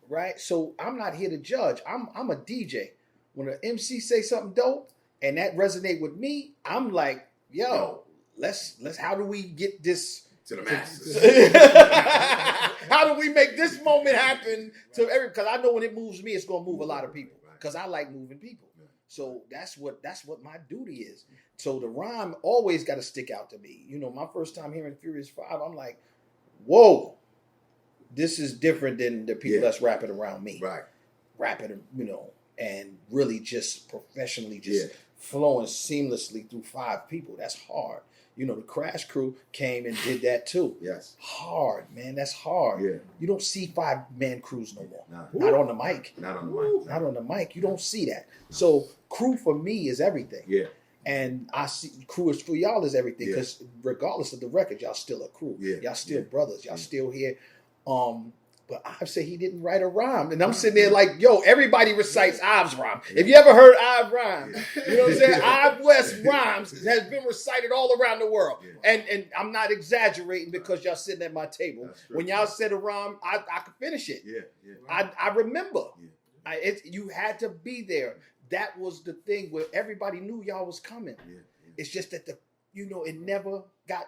Right? So I'm not here to judge. I'm a DJ. When an MC say something dope and that resonate with me, I'm like, yo, let's how do we get this To the masses. how do we make this moment happen to every, because I know when it moves me, it's gonna move a lot of people. Because I like moving people. So that's what my duty is. So the rhyme always got to stick out to me. You know, my first time hearing Furious 5, I'm like, whoa, this is different than the people that's rapping around me. Right. Rapping, and really just professionally flowing seamlessly through 5 people. That's hard. The Crash Crew came and did that too. Yes. Hard, man. That's hard. Yeah. You don't see 5-man crews no more. Nah. Not on the mic. Not on the mic. Not on the mic. You don't see that. So crew for me is everything. Yeah. And I see crew is for y'all is everything, because regardless of the record, y'all still a crew. Yeah. Y'all still brothers. Y'all still here. But I've said he didn't write a rhyme. And I'm sitting there like, yo, everybody recites Ives rhyme. If you ever heard Ives rhyme, you know what I'm saying? Ives West rhymes has been recited all around the world. Yeah. And I'm not exaggerating because y'all sitting at my table. When y'all said a rhyme, I could finish it. Yeah. I remember. Yeah. You had to be there. That was the thing where everybody knew y'all was coming. Yeah. It's just that it never got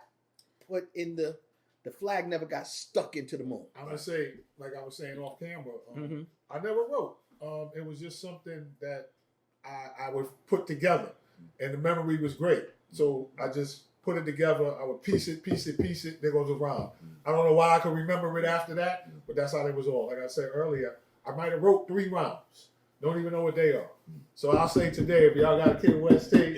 put in the flag never got stuck into the moon. I'm gonna say, like I was saying off camera, Mm-hmm. I never wrote. It was just something that I would put together, and the memory was great. So I just put it together. I would piece it. There goes a rhyme. I don't know why I could remember it after that, but that's how it was all. Like I said earlier, I might have wrote 3 rhymes. Don't even know what they are. So I'll say today, if y'all got a Kid West tape,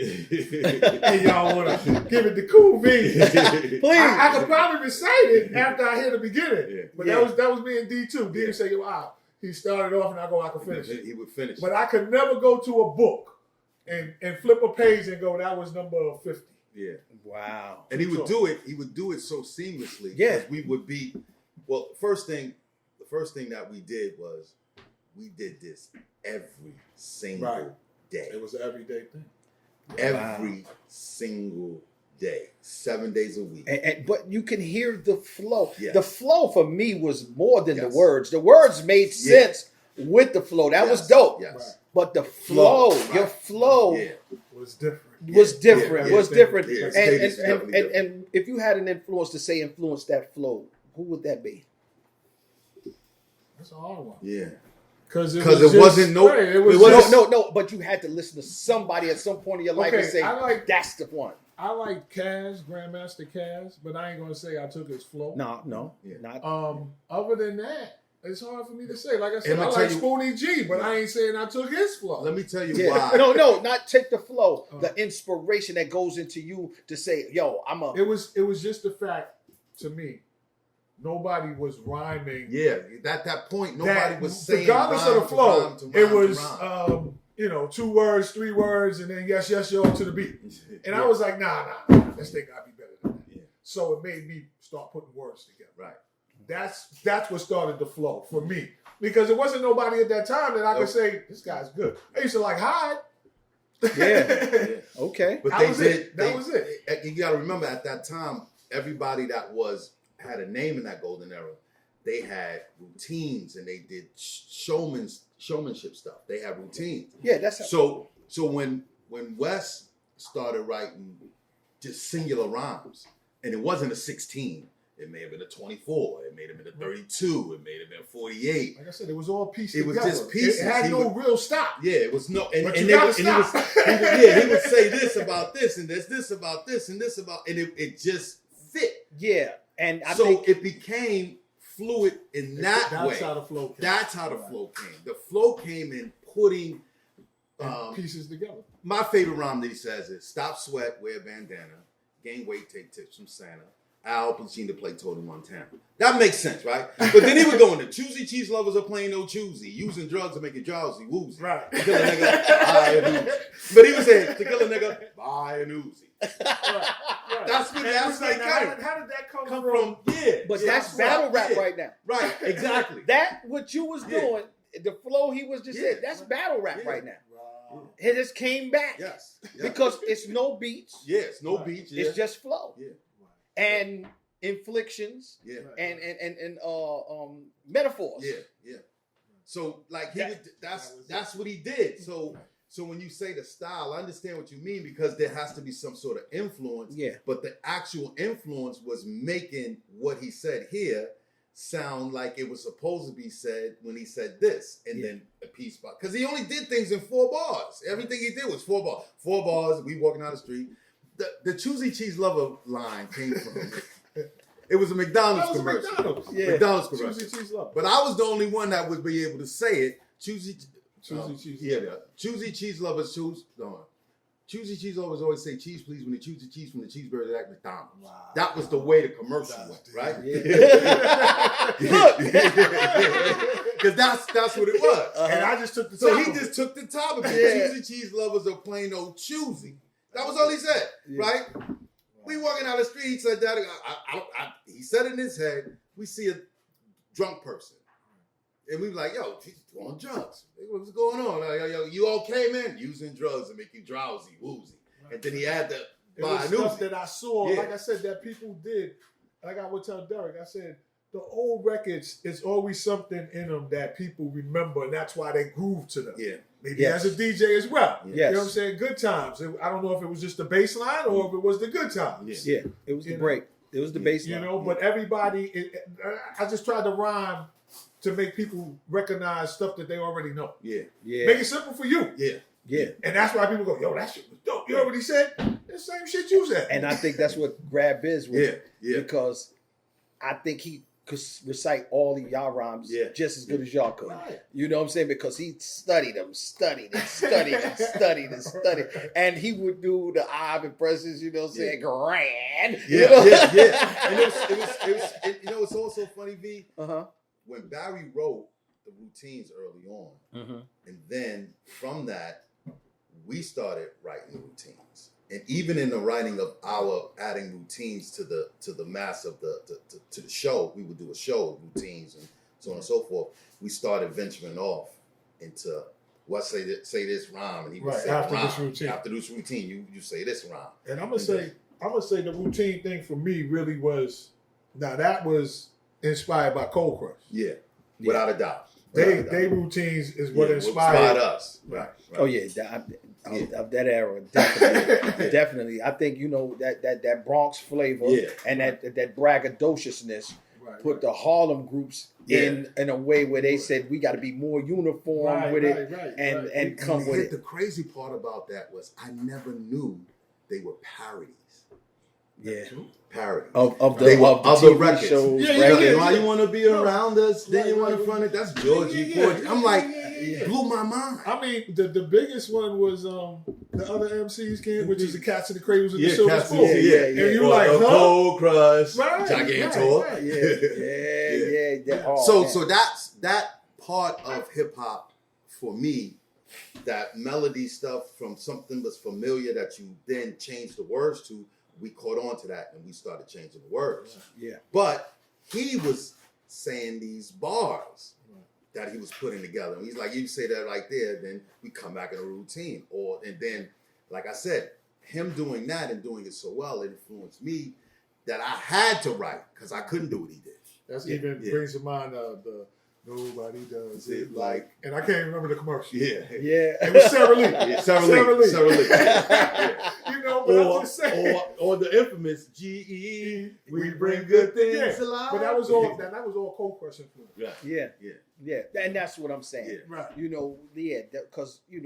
and y'all want to give it to Cool B, Please. I could probably recite it after I hear the beginning. But that was me and D too. D would say, wow, he started off and I could finish it. He would finish. But I could never go to a book and flip a page and go, that was number 50. Yeah. Wow. And he would do it. He would do it so seamlessly. Yeah. We would be. Well, the first thing that we did was we did this every single day. It was an everyday thing. Every single day, 7 days a week. But you can hear the flow. Yes. The flow for me was more than Yes. the words. The words made sense with the flow. That was dope. Yes. Right. But the flow, Flow, your right. flow Yeah. Was different. was different. Yeah. Was different. Yeah. And, Stage and, is definitely and, and if you had an influence to say influence that flow, who would that be? That's a hard one. Yeah. Because it wasn't no- Right, it was it wasn't- just- No, but you had to listen to somebody at some point in your life and say, that's the one. I like Kaz, Grandmaster Kaz, but I ain't gonna say I took his flow. No, Yeah. not. Other than that, it's hard for me to say. Like I said, And I I'll like tell you- Spoonie G, but I ain't saying I took his flow. Let me tell you Yeah. why. No, not take the flow, the inspiration that goes into you to say, yo, I'm a. It was just the fact to me, nobody was rhyming. Yeah. At that point, nobody was saying. regardless rhyme of the to flow. rhyme to It rhyme to was rhyme. 2 words, 3 words, and then yes, yo to the beat. And I was like, nah, this thing gotta be better than that. Yeah. So it made me start putting words together. Right. That's what started the flow for me. Because it wasn't nobody at that time that I could Nope. say, this guy's good. I used to like Hyde. Yeah. Okay. But That they was did. it. That was it. You got to remember, at that time, everybody that had a name in that golden era, they had routines and they did showmanship stuff. They had routines. Yeah, that's how. So when Wes started writing just singular rhymes, and it wasn't a 16, it may have been a 24, it may have been a 32, it may have been 48. Like I said, it was all pieced It was together. just pieces. It had He no would- real stop. Yeah, it was no, and, But and you it gotta was, and it was, stop. he would say this about this, and there's this about this, and this about, and it just fit. Yeah. And I So think. it became fluid in that way. That's how the flow came. That's how the flow came. The flow came in putting And pieces together. my favorite rhyme that he says is stop sweat, wear bandana, gain weight, take tips from Santa, Al Pacino played Tony Montana. That makes sense, right? But then he would go into choosy cheese lovers are playing no choosy, using drugs to make you drowsy, woozy. Right. To kill a nigga, buy a Uzi. But he was saying, to kill a nigga, buy an Uzi. Right. That's what that's like, like. how did that come From yeah, But yeah, that's battle rap yeah. right now. Right, exactly. That what you was doing, the flow he was just Yeah. in, that's battle rap Yeah. right now. Wow. It just came back Yes, yes. because it's no beats, yes, no Right. beach. Yeah. it's just flow Yeah. and inflictions Yeah. and metaphors. Yeah, yeah. So like That- that's what he did. So when you say the style, I understand what you mean because there has to be some sort of influence. Yeah. But the actual influence was making what he said here sound like it was supposed to be said when he said this, and Yeah. then a piece by because he only did things in 4 bars. Everything he did was 4 bars. 4 bars. We walking down the street. The choosy cheese lover line came from. It was a McDonald's That was a commercial. McDonald's. Yeah. McDonald's commercial. Choosy cheese love. But I was the only one that would be able to say it. Choosy cheese. Yeah. Choosy cheese lovers choose. No. Choosy cheese lovers always say cheese please when they choose the cheese from the cheeseburger at McDonald's. Wow. That was the way the commercial That's went, deep. right? Look. Because that's what it was. And I just took the So top he of just it. took the top of it. Yeah. Choosy cheese lovers are plain old choosy. That was all he said, Yeah. right? We walking down the street, he said that. He said in his head, we see a drunk person. And we were like, yo, he's on drugs. What's going on? Like, yo, you okay, man? Using drugs to make you drowsy, woozy. And then he had to It buy was a stuff new. that I saw, Yeah. like I said, that people did. Like I would tell Derek, I said, the old records, is always something in them that people remember, and that's why they groove to them. Yeah. Maybe Yes. as a DJ as well. Yeah. Yes. You know what I'm saying? Good times. I don't know if it was just the bass line or if it was the good times. Yeah. Yeah, it was the You know? break. It was the bass You line. know, but everybody, I just tried to rhyme to make people recognize stuff that they already know. Yeah. Yeah, Make it simple for you. Yeah. yeah. And that's why people go, yo, that shit was dope. You already said the same shit you said. And I think that's what Grab Biz was. Yeah. Yeah. Because I think he could recite all of y'all rhymes Yeah. just as good as y'all could. Right. You know what I'm saying? Because he studied them, studied and studied and studied and studied. And he would do the Ive impressions, you know what I'm saying? Grand. Yeah. You know? Yeah. Yeah. And you know, it's also funny, V. Uh-huh. When Barry wrote the routines early on, Mm-hmm. and then from that, we started writing the routines. And even in the writing of our adding routines to the mass of to the show, we would do a show routines and so on and so forth. We started venturing off into what say this rhyme, and he would Right, say after rhyme. this routine. After this routine, you say this rhyme. And I'm gonna say the routine thing for me really was, now that was inspired by Cold Crush. Yeah, without a doubt. They routines is what Yeah, inspired us. Right. Oh yeah, of that era, definitely, definitely. I think that Bronx flavor Yeah. and that braggadociousness Right. put the Harlem groups in a way where they said we got to be more uniform with it and come with it. The crazy part about that was I never knew they were parodies. Yeah, Parodies. of They the were of the other TV records. shows. Yeah, records. yeah. Why you want to be No. around us? Then you Right, want right, to front it. That's Georgie Porgy. I'm like, blew my mind. I mean, the biggest one was the other MCs came, which is the Cats and the Cradles and the Silver Cats, Spoon. yeah. And you Or like, the huh? Cold Crush, Right, Gigantor. right. Yeah. Oh, So man. so that's that part of hip hop for me. That melody stuff from something that's familiar that you then change the words to. We caught on to that and we started changing the words. Yeah. But he was saying these bars that he was putting together. And he's like, you say that right there, then we come back in a routine. And then, like I said, him doing that and doing it so well influenced me that I had to write because I couldn't do what he did. That's Yeah, even yeah. brings to mind the Nobody Does It It Like. And I can't even remember the commercial. Yeah. It was Sarah Lee. Yeah, Sarah Lee. Sarah Lee. Yeah. You know, but I'm just saying. Or the infamous GE, we bring good things Yeah, alive. But that was all Cold Crush influence. Yeah. Yeah, and that's what I'm saying. Yeah. Right. You know, because you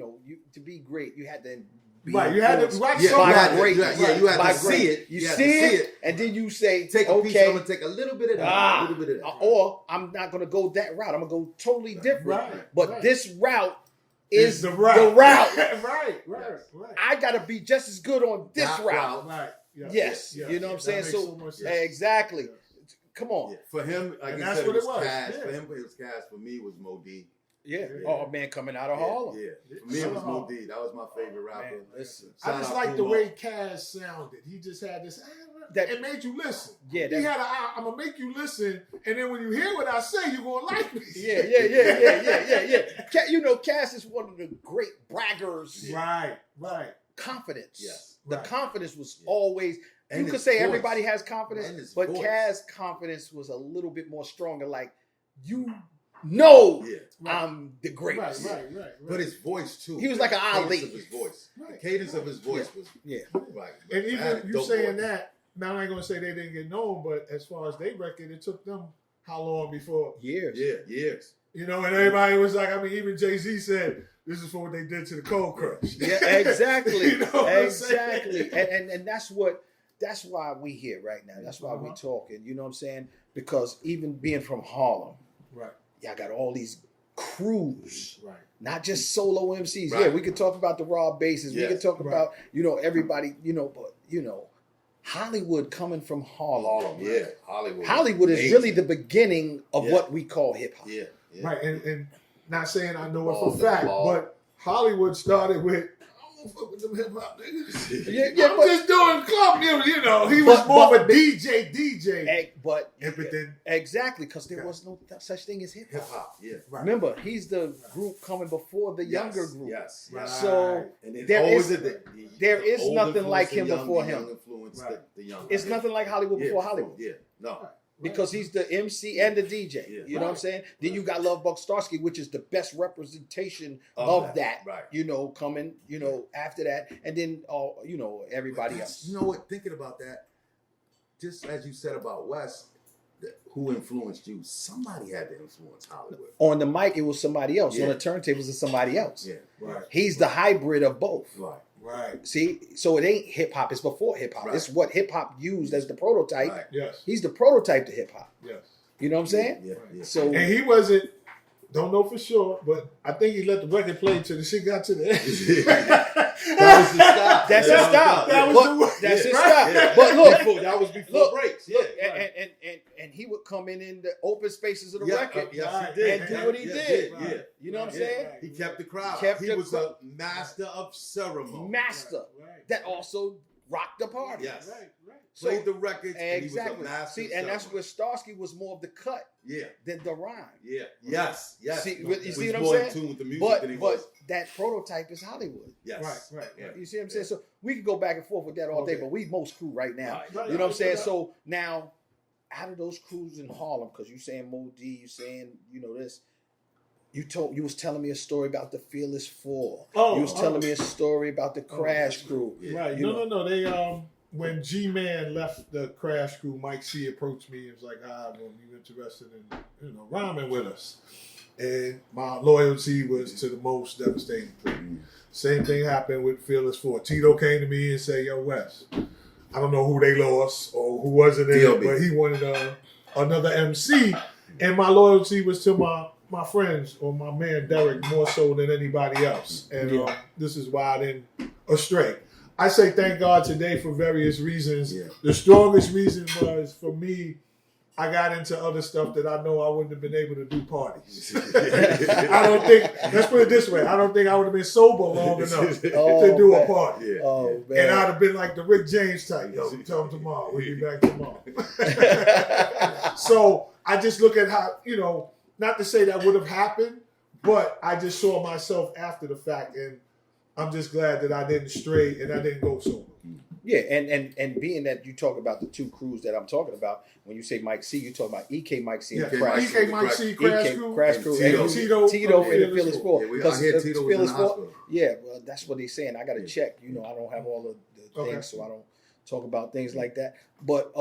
to be great, you had to be Right, you had to influenced watch Yeah, something. you had to, great. you had by to see great. it. You had see to it, and then you say, Take a piece. okay, I'm gonna take a little bit of that. A little bit of that. or I'm not gonna go that route. I'm gonna go totally different. Right, But right. this route is the route. The route. right. I gotta be just as good on this That route. Right. Yes. You know what I'm saying? That makes So, much sense. exactly. Yes. Come on. Yeah. For him, like And you that's said, what it was it was. Cash. Yeah. For him, it was Cash. For me, it was Mo D. Yeah. Yeah. Oh, man, coming out of Harlem. Yeah. For me, it was Mo D. That was my favorite rapper. Man, listen. I Shout just out like the Puma. way Cash sounded. He just had this. That- It made you listen. Yeah, He had I'm gonna make you listen, and then when you hear what I say, you're gonna like me. Yeah. You know, Cass is one of the great braggers. Right. Confidence. Yes. The Right. confidence was Yeah. always. And You could his say voice. everybody has confidence, And his but voice. Cass' confidence was a little bit more stronger. Like, you know, Yeah. I'm the greatest. Right. But his voice too. He was like an The cadence Ali. of his voice. Right. The cadence of his voice was Yeah. right. And Had a even you dope saying voice. that, now I ain't gonna say they didn't get known, but as far as they record, it took them how long before, Years. Yeah, years. you know, and everybody was like, I mean, even Jay-Z said, this is for what they did to the Cold Crush. Yeah, exactly. You know what I'm saying? Exactly. And that's why we here right now. That's why we talking. You know what I'm saying? Because even being from Harlem, Right. y'all got all these crews. Right. Not just solo MCs. Right. Yeah, we could talk about the raw bases. We Yes. could talk Right. about, everybody, but Hollywood coming from Harlem. Yeah, Hollywood. Hollywood is Amazing. really the beginning of Yeah. what we call hip hop. Yeah. Right. And not saying I know it Balls for and fact, balls. but Hollywood started with, I don't fuck with them hip hop niggas. Yeah, I'm but- just doing club music, you know. He was But- more but- of a DJ. But But then, exactly, because there was no such thing as hip Hip hop. hop. Yeah. right. Remember, he's the group coming before the Yes, younger group. Yes. Right. Yes. So And it's there always is- there is old nothing influence like the him young, before the him. young influence, Right. the young. It's nothing like Hollywood Yeah, before Hollywood. Yeah. No. Right. Because he's the MC and the DJ. Yeah. You know what I'm Right. saying? Then you got Love Buck Starsky, which is the best representation of that. Right. Coming, after that. And then everybody But else. You know what? Thinking about that, just as you said about West, who influenced you? Somebody had to influence Hollywood. On the mic, it was somebody else. Yeah. On the turntables, it's somebody else. Yeah. Right. He's the hybrid of both. Right. Right. See, so it ain't hip hop. It's before hip hop. Right. It's what hip hop used as the prototype. Right. Yes. He's the prototype to hip hop. Yes. You know what I'm saying? Yeah. Yeah. So And he wasn't, don't know for sure, but I think he let the record play till the shit got to the end. That was his style. that's his style. That was But the way. that's his Yeah. style. Yeah. But look, Before- that was before look, breaks. Yeah. look, and he would come in the open spaces of the record. Yes, Right. he did. And do what he did. Yeah. You know what I'm Right. saying? He kept the crowd. Kept He the was crowd. a master of ceremony. Master Right. that also rocked the party. Yes. Right. Played the records. And he was a Exactly. master See, of and that's ceremony. where Starsky was more of the cut Yeah. than the rhyme. Yeah. Yes. Yes. See, He you was see what I'm more in saying? tune with the music But than he was. that prototype is Hollywood. Yes. Right. Yeah. You see what I'm saying? So we could go back and forth with that all day, Okay. but we most crew right now. Right. You know what I'm saying? So now, out of those crews in Harlem, because you saying Mo D, you saying this, you was telling me a story about the Fearless Four. Oh, You was telling me a story about the Crash Crew. Yeah. Right. You No. They when G-Man left the Crash Crew, Mike C approached me and was like, well, you interested in rhyming with us? And my loyalty was to the most devastating point. Same thing happened with Fearless Four. Tito came to me and said, yo, Wes, I don't know who they lost or who wasn't in it, D.O.B. but he wanted another MC. And my loyalty was to my friends or my man Derek more so than anybody else. And this is why I didn't astray. I say thank God today for various reasons. Yeah. The strongest reason was for me, I got into other stuff that I know I wouldn't have been able to do parties. I don't think, let's put it this way, I don't think I would have been sober long enough to do a party. Yeah. Oh, man. And I'd have been like the Rick James type. Yo, tell him tomorrow. We'll be back tomorrow. So I just look at how, not to say that would have happened, but I just saw myself after the fact, and I'm just glad that I didn't stray and I didn't go sober. Yeah, and being that you talk about the two crews that I'm talking about, when you say Mike C, you talk about EK Mike C and Yeah, Crash Crew. EK Mike C, Crash EK, Crew, Crash and Crew, Tito. and Tito and the Fearless Four. Yeah, I Because hear the Tito was in Fearless the Four, hospital. yeah, well, that's what they're saying. I got to Yeah. check. I don't have all of the Okay. things, so I don't talk about things like that. But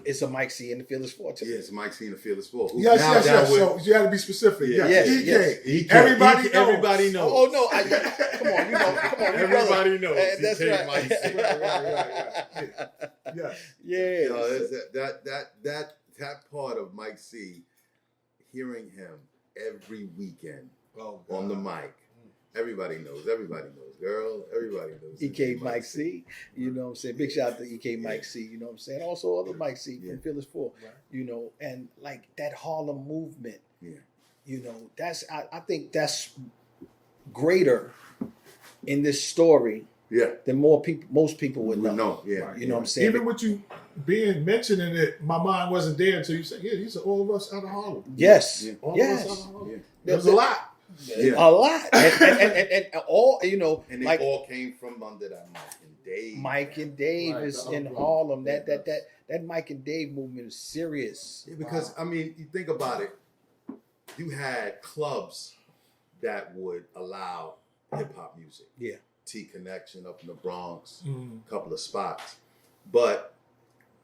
it's a Mike C and the Fearless Four. Yeah, it's Mike C and the Fearless Four. Who's Yes, now yes, down yes. with- So you got to be specific. Yeah. Yes, Yes, EK. EK. Everybody knows. Everybody knows. Oh no! Come on, come on, Everybody knows. That's EK right. Mike C. Yes. Yeah. Yo, that part of Mike C, hearing him every weekend Oh, on the mic, Everybody knows, girl. Everybody knows. EK Mike C. You know what I'm saying? Big shout out to EK Mike C. You know what I'm saying? Also other Mike C from Fearless 4. Right. You know, and like that Harlem movement. Yeah. You know, I think that's greater in this story Yeah. than most people would know. No, yeah. Right. You know what I'm saying? Even with you mentioning it, my mind wasn't there until you said, "Yeah, these are all of us out of Harlem." Yes. Yeah. All Yes. of us out of Harlem. Yeah. There's a lot. Yeah. A lot. And all, you know, And they like all came from under that Mike and Dave. Mike and Dave Right, is the in umbrella. Harlem. That Mike and Dave movement is serious. Yeah, because I mean, you think about it. You had clubs that would allow hip hop music. Yeah. T Connection up in the Bronx, Mm. a couple of spots, but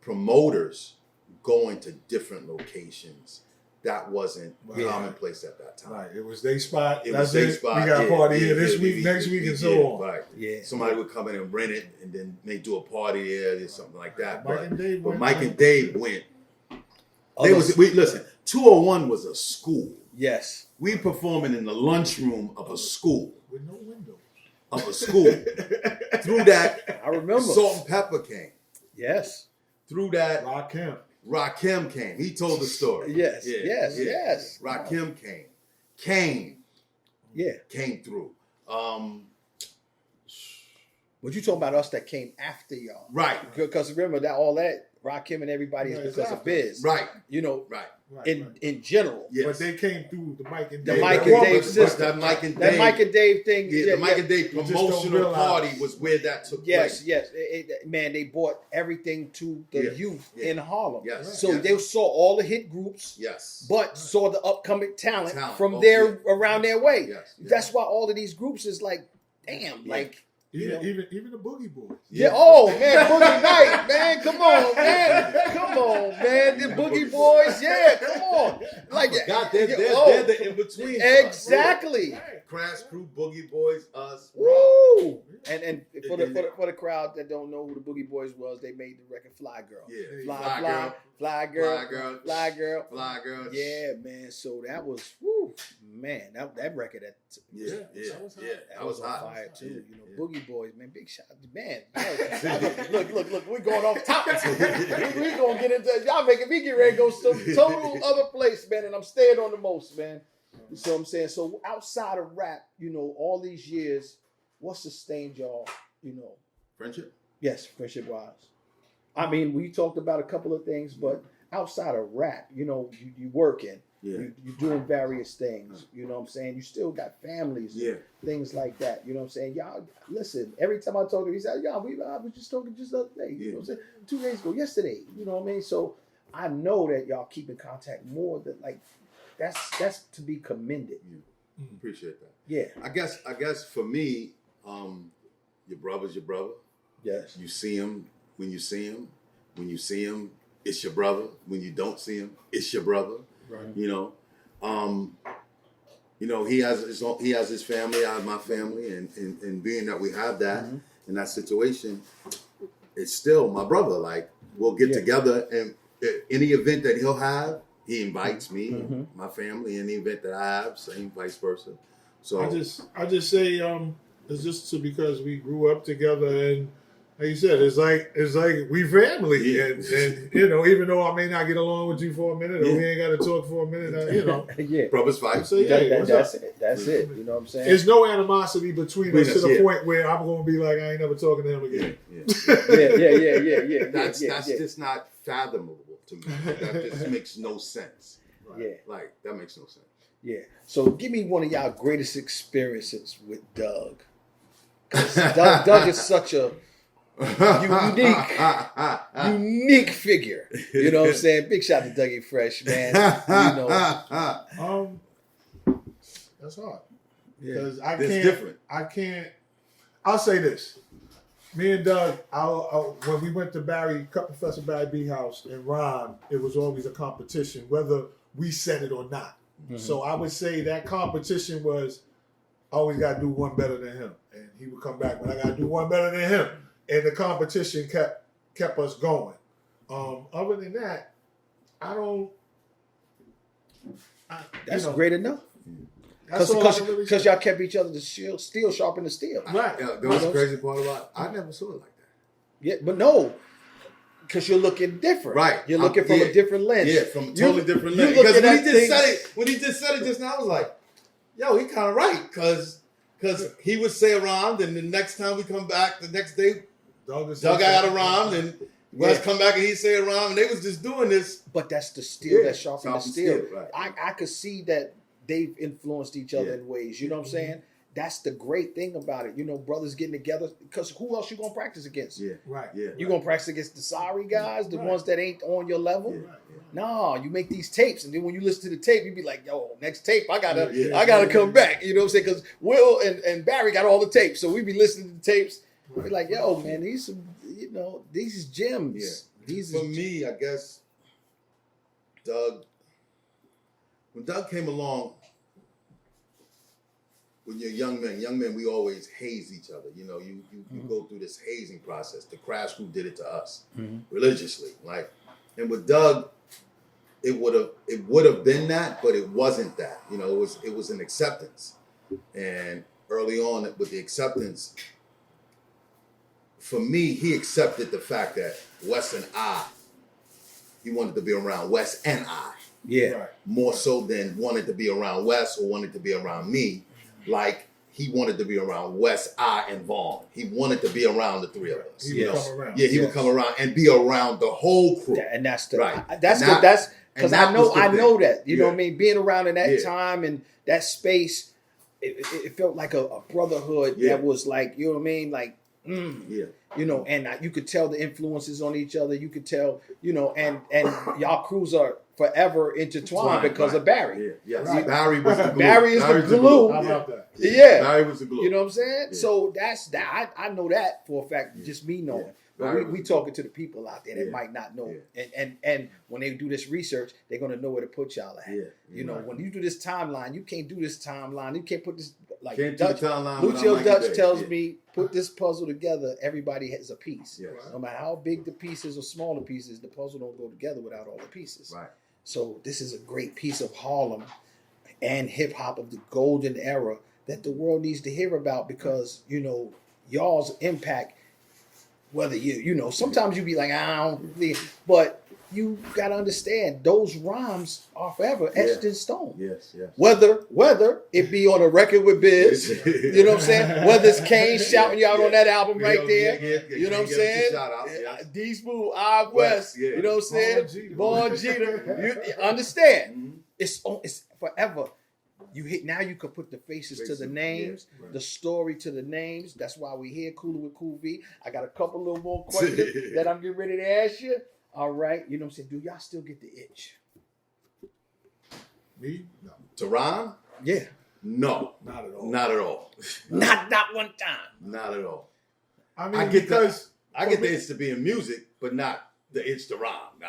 promoters going to different locations. That wasn't Right. commonplace at that time. Right. It was their spot. It That's was their it. spot. We got a yeah, party yeah, here this yeah, week, we- next week, we and so did, on. Right. Yeah. Somebody would come in and rent it, and then they do a party there or something like that. Mike But, and Dave but went- Mike and Dave went. Others- Listen. 201 was a school. Yes. We performing in the lunchroom of a school. With no windows. Of a school. Through that, I remember. Salt and Pepper came. Yes. Through that, Rock Camp. Rakim came. He told the story. Yes. Yes. Rakim came. Kane Yeah. came through. But you talking about us that came after y'all. Right. Because remember that all that Rakim and everybody is Right, because of exactly. Biz. Right. You know, Right. Right, in right. in general. Yes. But they came through the Mike and The Dave. Mike and But Dave that system. Mike and That Dave. Mike and Dave thing. Yeah, the Mike and Dave You just don't promotional realize. party was where that took Yes, place. yes. Man, they brought everything to the Yeah, youth yeah. in Harlem. Yes. So yes, they saw all the hit groups, yes. but saw the upcoming talent, Talent. from Oh, there around their way. Yes. That's why all of these groups is like, damn, Yeah. like, you know. Even the Boogie Boys. Yeah. Oh man, Boogie Night, man. Come on, man. Come on, man. The Boogie Boys, yeah. Come on. Like, God, they're oh, the in between. exactly. Crash Crew, Boogie Boys, us. Woo! And for the crowd that don't know who the Boogie Boys was, they made the record Fly Girl. Yeah. Fly Girl. Fly Girl. Yeah, man. So that was, woo, man. That record Yeah. that was on hot. fire too. Yeah, You know, yeah. Boogie Boys, man. Big shout, man. Look. We're going off topic. We're gonna get into y'all making me get ready to go some total other place, man. And I'm staying on the most, man. You see what I'm saying? So outside of rap, you know, all these years, what sustained y'all? You know, Friendship? yes, friendship wise. I mean, we talked about a couple of things, but outside of rap, you know, you working. Yeah. You're doing various things, you know what I'm saying? You still got families, Yeah. things like that, you know what I'm saying? Y'all, listen, every time I talk to him, he said, I was just talking just the other day, you know what I'm saying? 2 days ago, yesterday, you know what I mean? So I know that y'all keep in contact more than, like, that's to be commended. Appreciate that. Yeah. I guess for me, your brother's your brother. Yes. You see him when you see him. When you see him, it's your brother. When you don't see him, it's your brother. Right. You know, he has his family, I have my family, and being that we have that in that situation, it's still my brother. Like, we'll get together, and any event that he'll have, he invites me, my family, any event that I have, same vice versa. So I just say it's just because we grew up together, and like you said, it's like we family, Yeah. and you know, even though I may not get along with you for a minute, or we ain't got to talk for a minute, you know, Yeah. brothers fight. say hey, what's up? That's it. That's it. You know what I'm saying? There's no animosity between us to the Yeah. point where I'm going to be like, I ain't never talking to him Yeah, again. yeah. That's yeah. just not fathomable to me. That just makes no sense. Yeah. Like, that makes no sense. Yeah. So give me one of y'all greatest experiences with Doug. 'Cause Doug is such a unique figure. You know what I'm saying? Big shout to Dougie Fresh, man. You know. That's hard Yeah. because It's different. I'll say this. Me and Doug, when we went to Professor Barry B house in Rhyme, it was always a competition, whether we said it or not. So I would say that competition was, I always got to do one better than him. And he would come back, but I got to do one better than him. And the competition kept us going. Other than that, That's great enough. That's all I can really Because say. y'all kept each other the steel sharpen the steel. Right. Yeah, there was the crazy part about it. I never saw it like that. Yeah, but no, because you're looking different. Right. You're looking from a different lens. Yeah, from a totally different you lens. looking Because at when he just said it just now, I was like, yo, he kind of right. Because he would say a rhyme, then the next time we come back, the next day, Doug got a rhyme, and Wes come back and he say a rhyme, and they was just doing this. But that's the steel that sharpens the sharpen steel. steel, right. I could see that they've influenced each other in ways. You know what I'm saying? That's the great thing about it. You know, brothers getting together, because who else you gonna practice against? Yeah, Right. Yeah, You gonna practice against the sorry guys, the Right. ones that ain't on your level? Yeah. No, you make these tapes, and then when you listen to the tape, you be like, "Yo, next tape, I gotta Yeah. come back." You know what I'm saying? Because Will and Barry got all the tapes, so we be listening to the tapes. We're like, "Yo, man, these is gems." Yeah. These For is me, I guess when Doug came along, when you're young men, we always haze each other. You know, you go through this hazing process. The Crash Crew did it to us religiously. Like, and with Doug, it would have been that, but it wasn't that. You know, it was an acceptance. And early on with the acceptance, for me, he accepted the fact that Wes and he wanted to be around Wes and I. yeah. Right. More so than wanted to be around Wes or wanted to be around me. Like, he wanted to be around Wes, I, and Vaughn. He wanted to be around the three of us. He would come around. Yeah, he would come around and be around the whole crew. Yeah, and that's the Right. that's And the that- that's because and that I know was the thing. that you know Yeah. what I mean. Being around in that Yeah. time and that space, it felt like a brotherhood Yeah. that was like, you know what I mean, like. Yeah. You know, and you could tell the influences on each other. You could tell, you know, and y'all crews are forever intertwined because of Barry. Yeah. Yes. Right. Barry was the glue. Barry is the Barry's glue. How about that? Yeah. Barry was the glue. You know what I'm saying? Yeah. So that's that. I know that for a fact, just me knowing. Yeah. But Barry we was- talking to the people out there that Yeah. might not know. Yeah. And when they do this research, they're gonna know where to put y'all at. Yeah. You know, Right. when you do this timeline, you can't do this timeline. You can't put this like Can't do Dutch. the timeline Lucio without Mikey Dutch Day. tells Yeah. me, put this puzzle together. Everybody has a piece. Yes. No matter how big the pieces or small the pieces, the puzzle don't go together without all the pieces. Right. So this is a great piece of Harlem and hip hop of the golden era that the world needs to hear about, because you know y'all's impact. Whether you know, sometimes you be like, I don't, but you gotta understand those rhymes are forever etched in stone. Yes. Whether it be on a record with Biz, you know what I'm saying? Whether it's Kane shouting you out on that album right there, you know what I'm saying? D Smooth, I West, yeah. you know what I'm saying? Vaughn Jeter, you understand? Mhm. It's forever. You hit now. You can put the faces to the names, Yeah, right. the story to the names. That's why we here, Cooler with Cool V. I got a couple little more questions that I'm getting ready to ask you. All right, you know what I'm saying? Do y'all still get the itch? Me? No. To rhyme? Yeah, No. Not at all. Not at all. not one time. Not at all. I mean, I get because I get the itch to be in music, but not the itch to rhyme. Nah.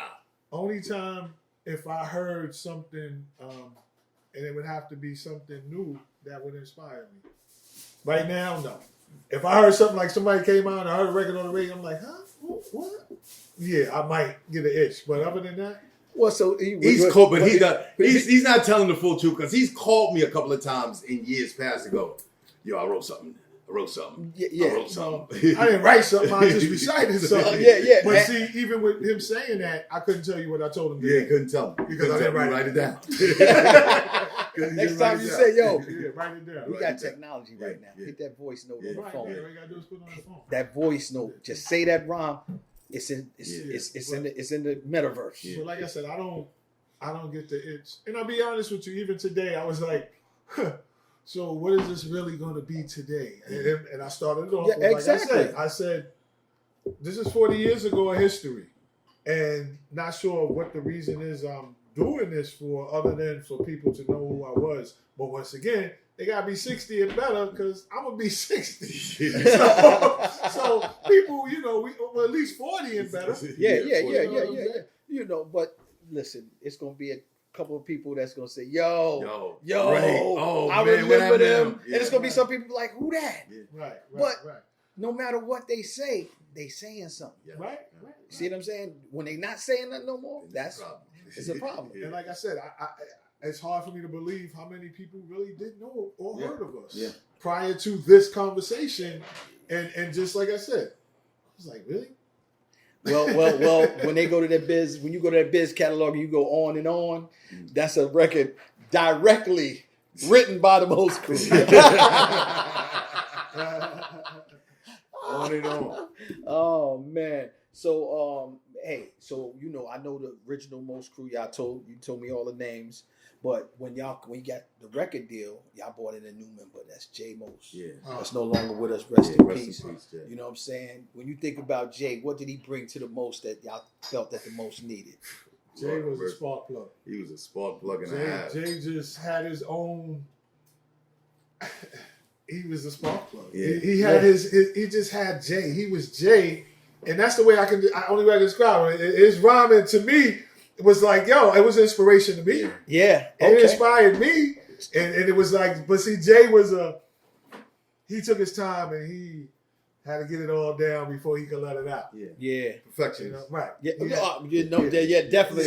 only time if I heard something, and it would have to be something new that would inspire me. Right now, no. If I heard something like somebody came out and I heard a record on the radio, I'm like, huh? What? Yeah, I might get an itch. But other than that, Well, so He's cool, but he's not telling the full truth, because he's called me a couple of times in years past to go, yo, I wrote something. Yeah. I wrote something. I didn't write something. I just recited something. Yeah. But see, even with him saying that, I couldn't tell you what I told him to Yeah, do. couldn't tell me. Because I didn't write it down. Next time you say, yo, Yeah, write it down. we got technology right now. Yeah. Hit that voice note Yeah. on the Right, phone. yeah, all you gotta do is put it on the phone. That voice note. Just say that rhyme. It's in the metaverse. Yeah. But like I said, I don't get the itch. And I'll be honest with you, even today, I was like, so what is this really going to be today? And I started it off Yeah, with, exactly. I said, this is 40 years ago of history. And not sure what the reason is I'm doing this for, other than for people to know who I was. But once again, they got to be 60 and better, because I'm going to be 60. So people, you know, well, at least 40 and better. Yeah. You know, but listen, it's gonna be a couple of people that's gonna say, yo, Ray. Oh, I man, what remember happened to them. him? And it's gonna be some people like, who that? Right. But- No matter what they say, they saying something. Yeah. Right. See what I'm saying? When they not saying that no more, that's it's a problem. And like I said, it's hard for me to believe how many people really didn't know or heard of us Yeah. prior to this conversation. And just like I said, I was like, really? Well, when they go to that biz, when you go to that biz catalog and you go on and on, that's a record directly written by the Most Crew. On and on. Oh man. So hey, so I know the original Most Crew. You told me all the names, but when you got the record deal, y'all brought in a new member. That's Jay Most. Yeah. That's no longer with us. Rest in Rest peace. in peace, Jay. You know what I'm saying? When you think about Jay, what did he bring to the Most that y'all felt that the most needed? Jay was a spark plug. He was a spark plug and a half. Jay just had his own. He was a spark plug. Yeah. He had he just had Jay. He was Jay, and that's the way only way I can describe it. His rhyming to me was like, yo, it was inspiration to me. Yeah, It inspired me, and it was like, but see, Jay was he took his time and he had to get it all down before he could let it out. Yeah. Perfectionist. Right. Yeah, definitely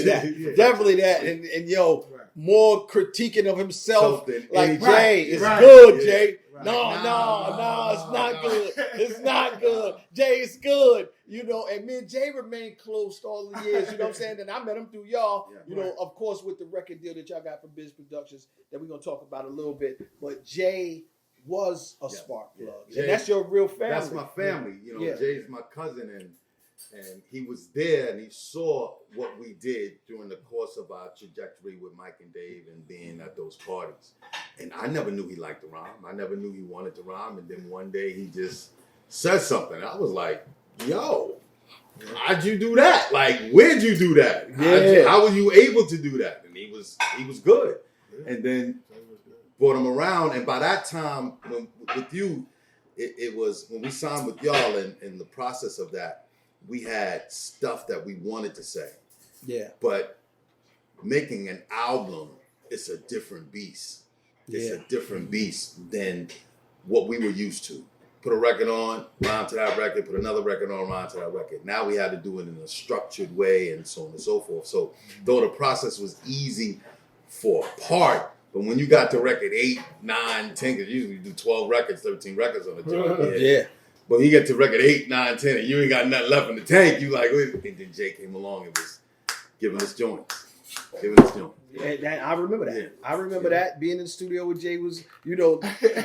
that. Yeah. Definitely that. And Right. more critiquing of himself. Something, Like, anytime. Jay, it's Right. good, Yeah. Jay. Right. No, it's not good. It's not good. Jay, it's good. And me and Jay remained close all the years. You know what I'm saying? And I met him through y'all. Yeah. Of course, with the record deal that y'all got from Biz Productions that we're going to talk about a little bit. But Jay was a spark plug. Jay, And that's your real family. That's my family. Yeah. Jay's my cousin, and he was there and he saw what we did during the course of our trajectory with Mike and Dave and being at those parties. And I never knew he liked to rhyme. I never knew he wanted to rhyme. And then one day he just said something. I was like, yo, how'd you do that? Like, where'd you do that? Yeah. How were you able to do that? And he was good. And then brought him around, and by that time, with you, it was when we signed with y'all, and in the process of that, we had stuff that we wanted to say. Yeah. But making an album is a different beast. It's a different beast than what we were used to. Put a record on, rhyme to that record, put another record on, rhyme to that record. Now we had to do it in a structured way and so on and so forth. So though the process was easy for a part, but when you got to record 8, 9, 10, because usually you do 12 records, 13 records on a joint. Yeah. But when you get to record 8, 9, 10, and you ain't got nothing left in the tank, you like, wait. And then Jay came along and was giving us joints. And I remember that. Yeah. I remember that being in the studio with Jay was,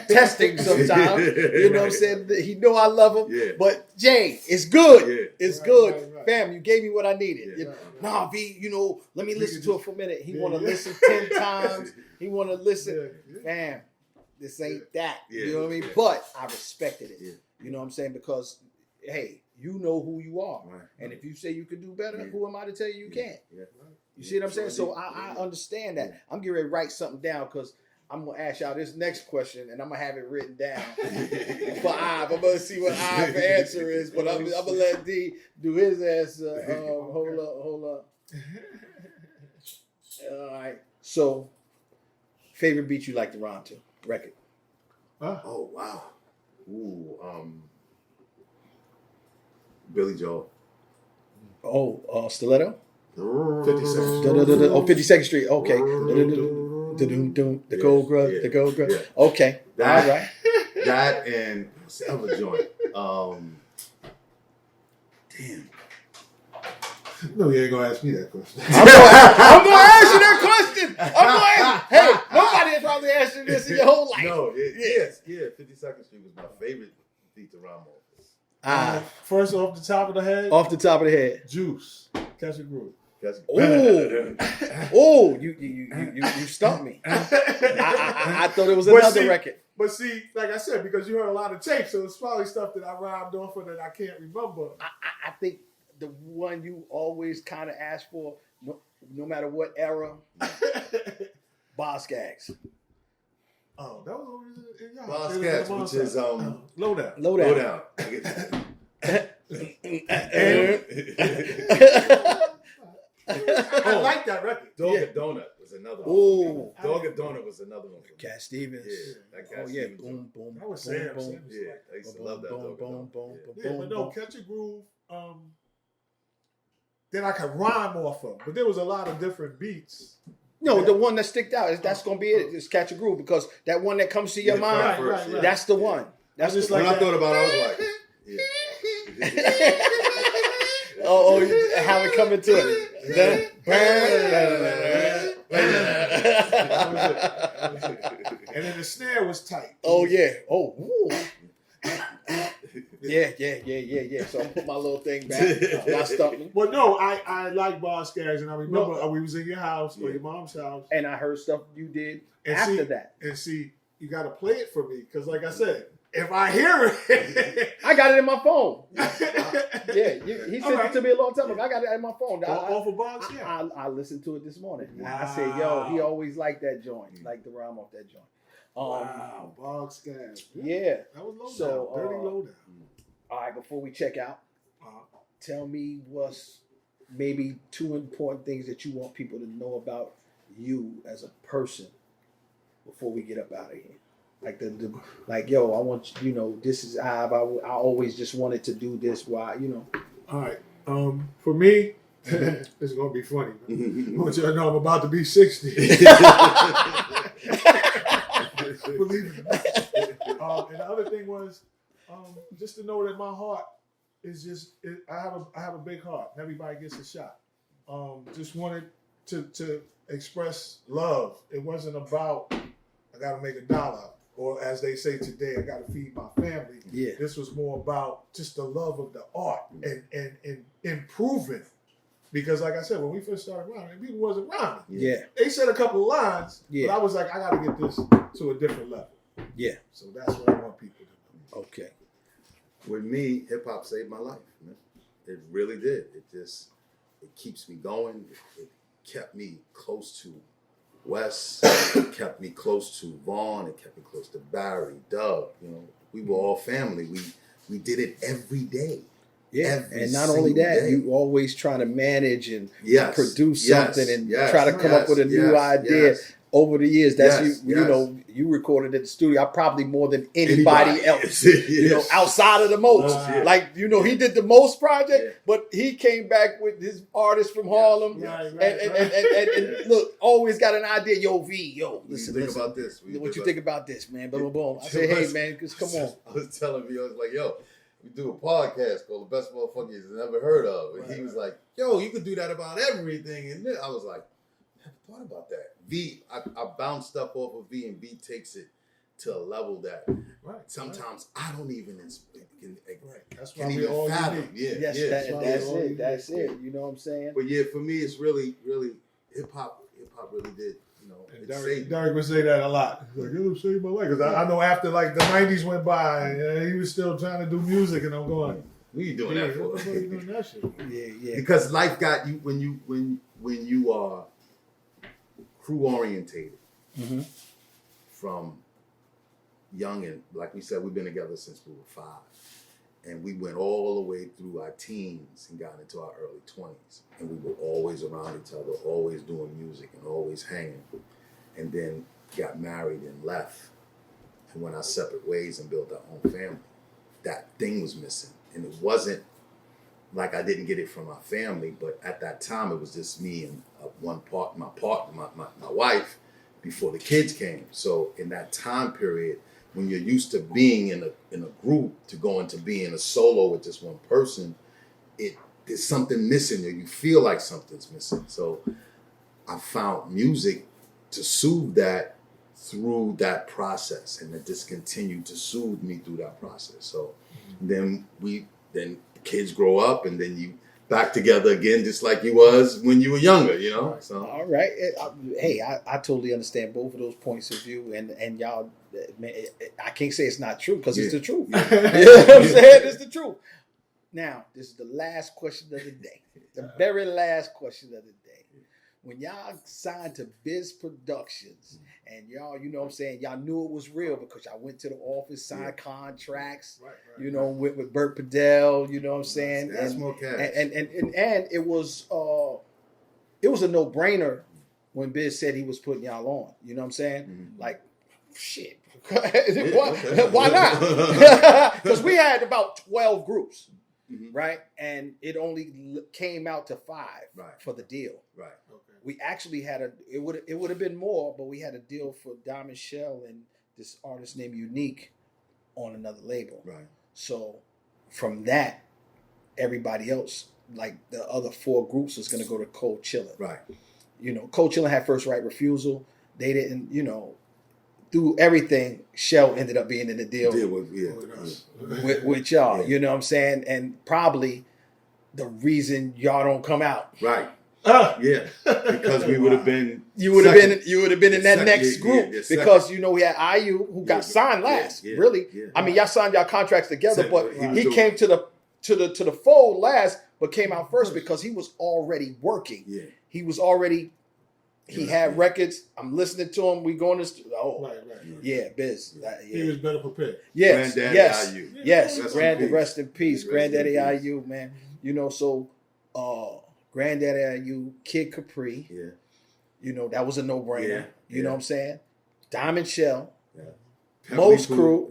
testing sometimes. You know what I'm saying? He know I love him. Yeah. But Jay, it's good. Yeah. It's Right, good. right. Fam, you gave me what I needed. Yeah. Nah, V, let me listen to it for a minute. He Yeah, want to yeah. listen 10 times. He want to listen. Yeah. Fam, this ain't that. Yeah. You know what I mean? Yeah. But I respected it. Yeah. You know what I'm saying? Because, hey, you know who you are. Right. And if you say you can do better, Yeah. who am I to tell you you can't? Yeah. You see what I'm saying? So I understand that. I'm getting ready to write something down because I'm going to ask y'all this next question and I'm going to have it written down for Ive. I'm going to see what Ive's answer is, but I'm going to let D do his answer. Hold up. All right. So, favorite beat you like to rhyme to? Record. Oh, wow. Ooh, Billy Joel. Oh, Stiletto? 52nd. 52nd Street. Okay. The Cobra. Yeah. The Cobra. Yeah. Okay. That- All right. That and what's the other joint? Damn. No, you ain't gonna ask me that question. I'm gonna ask you that question. Hey, nobody has probably asked you this in your whole life. No, yes, 52nd Street was my favorite beat to rhyme on. First off the top of the head, Off the top of the head. Juice. Catch a groove. Oh, you stumped me. I thought it was But another see- record. But see, like I said, because you heard a lot of tapes, so it's probably stuff that I rhymed off of that I can't remember. I think the one you always kind of ask for, no matter what era, Boss Gags. Oh, that was always in y'all. Boss It was Cats, on which side. is Lowdown. Low Go down. down. I like that record. Dogger Donut was another one. Ooh. Dogger Donut was another one. For me. Cat Stevens. Yeah, that Cat Oh yeah. Stevens Boom, boom, That was boom, Sam. boom. Sam was Yeah, like- I used to Boom, love that boom, Dogger boom, Donut. boom, Yeah. Yeah, boom, but no, boom. Catch a Groove. Then I could rhyme off of, but there was a lot of different beats No, the one that sticked out, that's going to be it. Just Catch a Groove, because that one that comes to your mind, right. that's the one. That's just When like I thought about it, I was like, how it come into it. And then the snare was tight. Oh yeah. Oh. Woo. Yeah. So I put my little thing back. Y'all stumped me. Well, no, I like Boss Scaggs, and I remember we was in your house or your mom's house, And I heard stuff you did and after see, that. And see, you got to play it for me, because, like I said, if I hear it, I got it in my phone. yeah, He sent it to me a long time ago. I got it in my phone. off of Boss Scaggs. I listened to it this morning. Wow. I said, yo, he always liked that joint. He liked the rhyme off that joint. Wow, Boss Scaggs. Yeah. That was low So, down, dirty low down. All right, before we check out, tell me what's maybe 2 important things that you want people to know about you as a person before we get up out of here. Like like, yo, I want this is I always just wanted to do this. Why, All right. For me, it's gonna be funny. I want you to know I'm about to be 60. Believe it. And the other thing was, just to know that my heart is I have a big heart, and everybody gets a shot. Just wanted to express love. It wasn't about I got to make $1, or as they say today, I got to feed my family. Yeah. This was more about just the love of the art and improving. Because, like I said, when we first started rhyming, people wasn't rhyming. Yeah. They said a couple of lines, Yeah. but I was like, I got to get this to a different level. Yeah. So that's what I want people to know. Okay. with me, hip hop saved my life, man. It really did. It keeps me going. It kept me close to Wes. It kept me close to Vaughn. It kept me close to Barry, Doug. We were all family. We did it every day. Yeah, Every and not only that, day. you always try to manage and Yes, produce yes, something and yes, try to come up with a new yes, idea. yes. Over the years, that's Yes, you yes. know, you recorded at the studio. I probably more than anybody else. Yes. Outside of the most. Yeah. Like, he did the most project, Yeah. but he came back with his artist from Harlem. Right, And look, always got an idea. Yo, V, listen, think listen. about this. What you think about this, man? Boom, boom, boom. I said, hey, man, just come on. I was telling me, I was like, yo, we do a podcast called The Best Motherfucker You've Never Heard Of. And he was like, yo, you could do that about everything. And then I was like, I never thought about that. V, I bounce stuff off of V, and V takes it to a level that sometimes I don't even That's why can we even all fathom. unique. Yeah, Yes, yeah. that's it. That's it. You know what I'm saying? But yeah, for me, it's really, really hip hop really did. And It saved me. Derek would say that a lot. He's like, it'll save my life. Because I know after like the 90s went by, and he was still trying to do music, and I'm going, What are you doing that what the fuck you for? doing that shit? Yeah. Because life got you when you are crew orientated Mm-hmm. from young, and like we said, we've been together since we were 5, and we went all the way through our teens and got into our early 20s, and we were always around each other, always doing music and always hanging, and then got married and left and went our separate ways and built our own family. That thing was missing, and it wasn't like I didn't get it from my family, but at that time it was just me and my wife before the kids came. So in that time period, when you're used to being in a group to going to being a solo with just one person, there's something missing, or you feel like something's missing. So I found music to soothe that through that process, and it just continued to soothe me through that process. So then kids grow up, and then you back together again, just like you was when you were younger, So All right. Hey, I totally understand both of those points of view, and y'all, man, I can't say it's not true because it's the truth. You know what I'm saying? It's the truth. Now, this is the last question of the day. The very last question of the day. When y'all signed to Biz Productions, and y'all, you know what I'm saying, y'all knew it was real because y'all went to the office, signed contracts, with Bert Padell, you know what I'm saying? That's more cash. And it was a no-brainer when Biz said he was putting y'all on. You know what I'm saying? Mm-hmm. Like, shit. Why not? Because we had about 12 groups, right? And it only came out to 5 for the deal. Right. we actually had it would have been more, but we had a deal for Diamond Shell and this artist named Unique on another label. Right. So from that, everybody else, like the other 4 groups, was going to go to Cold Chillin'. Right. You know, Cold Chillin' had first right refusal. They didn't, you know, through everything, Shell ended up being in the deal with y'all. Yeah. You know what I'm saying? And probably the reason y'all don't come out. Right. Yeah. Because we would have been. You would have been in that next group because you know we had IU who got signed last. Really, I mean y'all signed y'all contracts together, but he came to the fold last, but came out first because he was already working. Yeah, he was already. He had records. I'm listening to him. We going to yeah, Biz. He was better prepared. Yes, Granddaddy IU. Yes. Rest in peace, Granddaddy IU, man. You know, so Granddaddy IU, Kid Capri. Yeah. You know, that was a no-brainer. Yeah. You know what I'm saying? Diamond Shell. Yeah. Most Crew,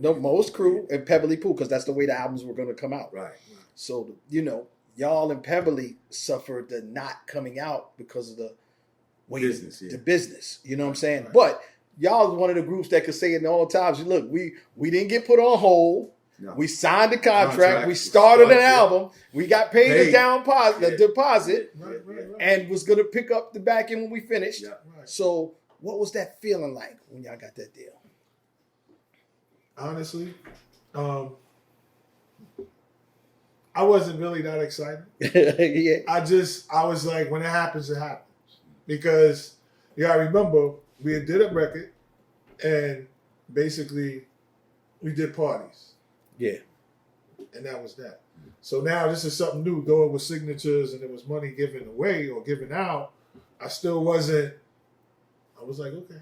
and Pebbly Pooh, because that's the way the albums were going to come out. Right. So, you know, y'all and Pebbly suffered the not coming out because of the business. You know what I'm saying? Right. But y'all was one of the groups that could say it in all times. Look, we didn't get put on hold. No. We signed the contract. We started an album. We got paid the deposit, and was going to pick up the back end when we finished. Yeah. Right. So, what was that feeling like when y'all got that deal? Honestly, I wasn't really that excited. Yeah. I was like, when it happens, it happens. Because you gotta remember, we did a record, and basically, we did parties. Yeah. And that was that. So now this is something new. Though it was signatures and it was money given away or given out, I still wasn't. I was like, okay.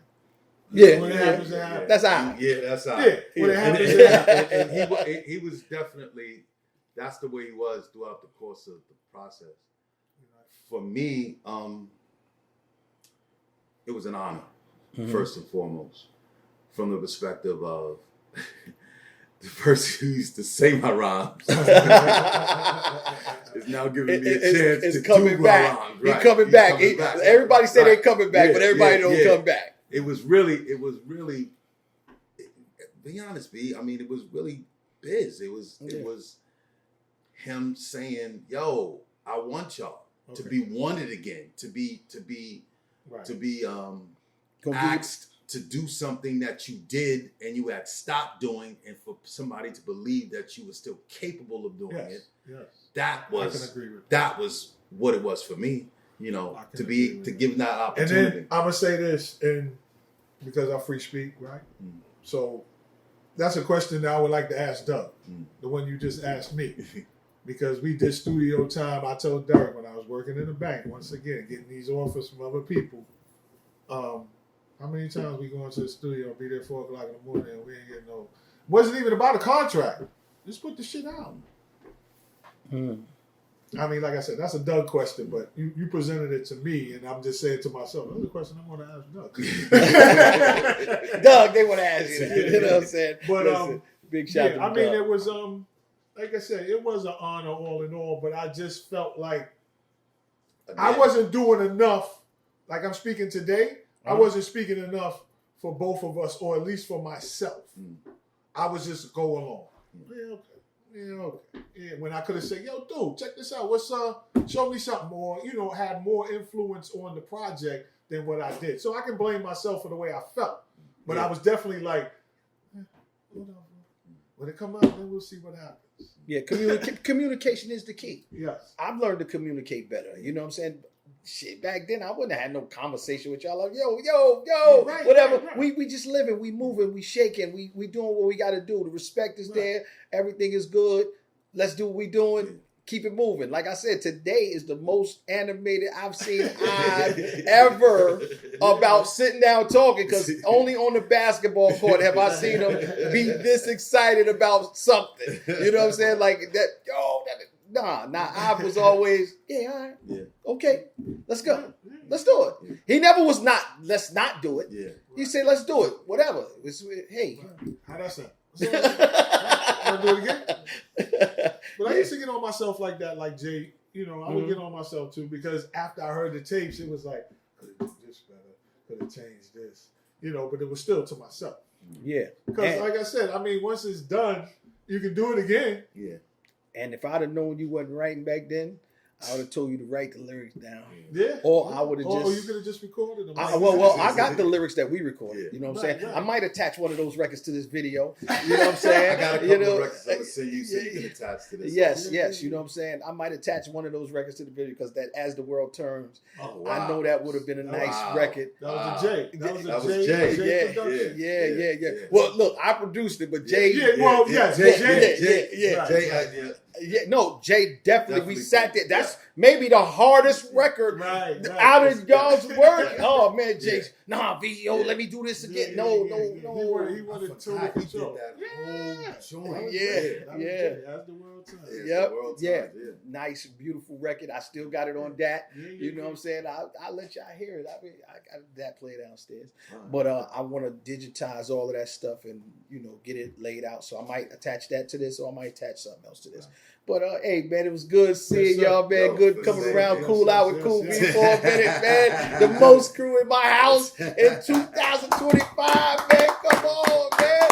Yeah. When it happens, it happens. That's out. Yeah, that's out. Yeah. When it happens, it happens. And he was definitely, that's the way he was throughout the course of the process. For me, it was an honor, first and foremost, from the perspective of the person who used to say my rhymes is now giving me a chance to coming do back. my rhymes. Right. He's coming back. Everybody say they're coming back, but everybody don't come back. It was really. Be honest, B. I mean, it was really Biz. It was him saying, "Yo, I want y'all to be wanted again, to be asked to do something that you did and you had stopped doing, and for somebody to believe that you were still capable of doing it. Yes. That was what it was for me. You know, to give that opportunity. And then I'm gonna say this, and because I free speak, right? So that's a question that I would like to ask Doug, the one you just asked me. Because we did studio time. I told Derek when I was working in the bank, once again, getting these offers from other people. How many times we go into the studio, be there 4 o'clock in the morning, and we ain't getting no. Wasn't even about a contract. Just put the shit out. I mean, like I said, that's a Doug question, but you presented it to me, and I'm just saying to myself, that's a question I want to ask Doug. Doug, they want to ask you that. You know what I'm saying? But listen, big shout out to Doug. mean, it was like I said, it was an honor all in all, but I just felt like I wasn't doing enough. Like I'm speaking today, I wasn't speaking enough for both of us, or at least for myself. I was just go along. Yeah, okay. Yeah, when I could have said, "Yo, dude, check this out. What's show me something," or had more influence on the project than what I did. So I can blame myself for the way I felt, but I was definitely like, hold on. When it come out, then we'll see what happens. Yeah, communication is the key. Yes. I've learned to communicate better. You know what I'm saying? Shit, back then I wouldn't have had no conversation with y'all like, yo, right, whatever. Right. We just living, we moving, we shaking, we doing what we got to do. The respect is there. Everything is good. Let's do what we doing. Keep it moving. Like I said, today is the most animated I've seen ever about sitting down talking, because only on the basketball court have I seen them be this excited about something. You know what I'm saying? Like that, I was always, all right. Yeah. Okay, let's go. Let's do it. He never was not, let's not do it. Yeah. He said, let's do it. Whatever. Hey. How'd that sound? Want to do it again? But I used to get on myself like that, like Jay. I would get on myself too, because after I heard the tapes, it was like, could have done this better, could have changed this, but it was still to myself. Yeah. Because like I said, I mean, once it's done, you can do it again. Yeah. And if I'd have known you wasn't writing back then, I would have told you to write the lyrics down. Yeah. Or I would have just. Or you could have just recorded them. Well, I got the lyrics that we recorded. Yeah. You know what I'm saying? Right. I might attach one of those records to this video. You know what I'm saying? I got a couple of records I'm gonna send you so you can attach to this. Yes. You know what I'm saying? I might attach one of those records to the video because that As the World Turns, Oh, wow. I know that would have been a nice record. That was a Jay. That was That a was Jay. Jay. Production. Yeah. Well, look, I produced it, but Jay. Jay definitely. We sat there. That's maybe the hardest record Right. out of y'all's work. Oh man, Jay. Nah, VO, let me do this again. No. He wanted total control. That whole joint. Yeah. As the world turns. Yep. Nice, beautiful record. I still got it on that. You know what I'm saying? I'll let y'all hear it. I mean, I got that play downstairs. But I want to digitize all of that stuff and, get it laid out. So I might attach that to this or I might attach something else to this. But hey, man, it was good seeing y'all, man. Good coming around, cool out with Cool B for a minute, man. The most crew in my house in 2025, man. Come on, man.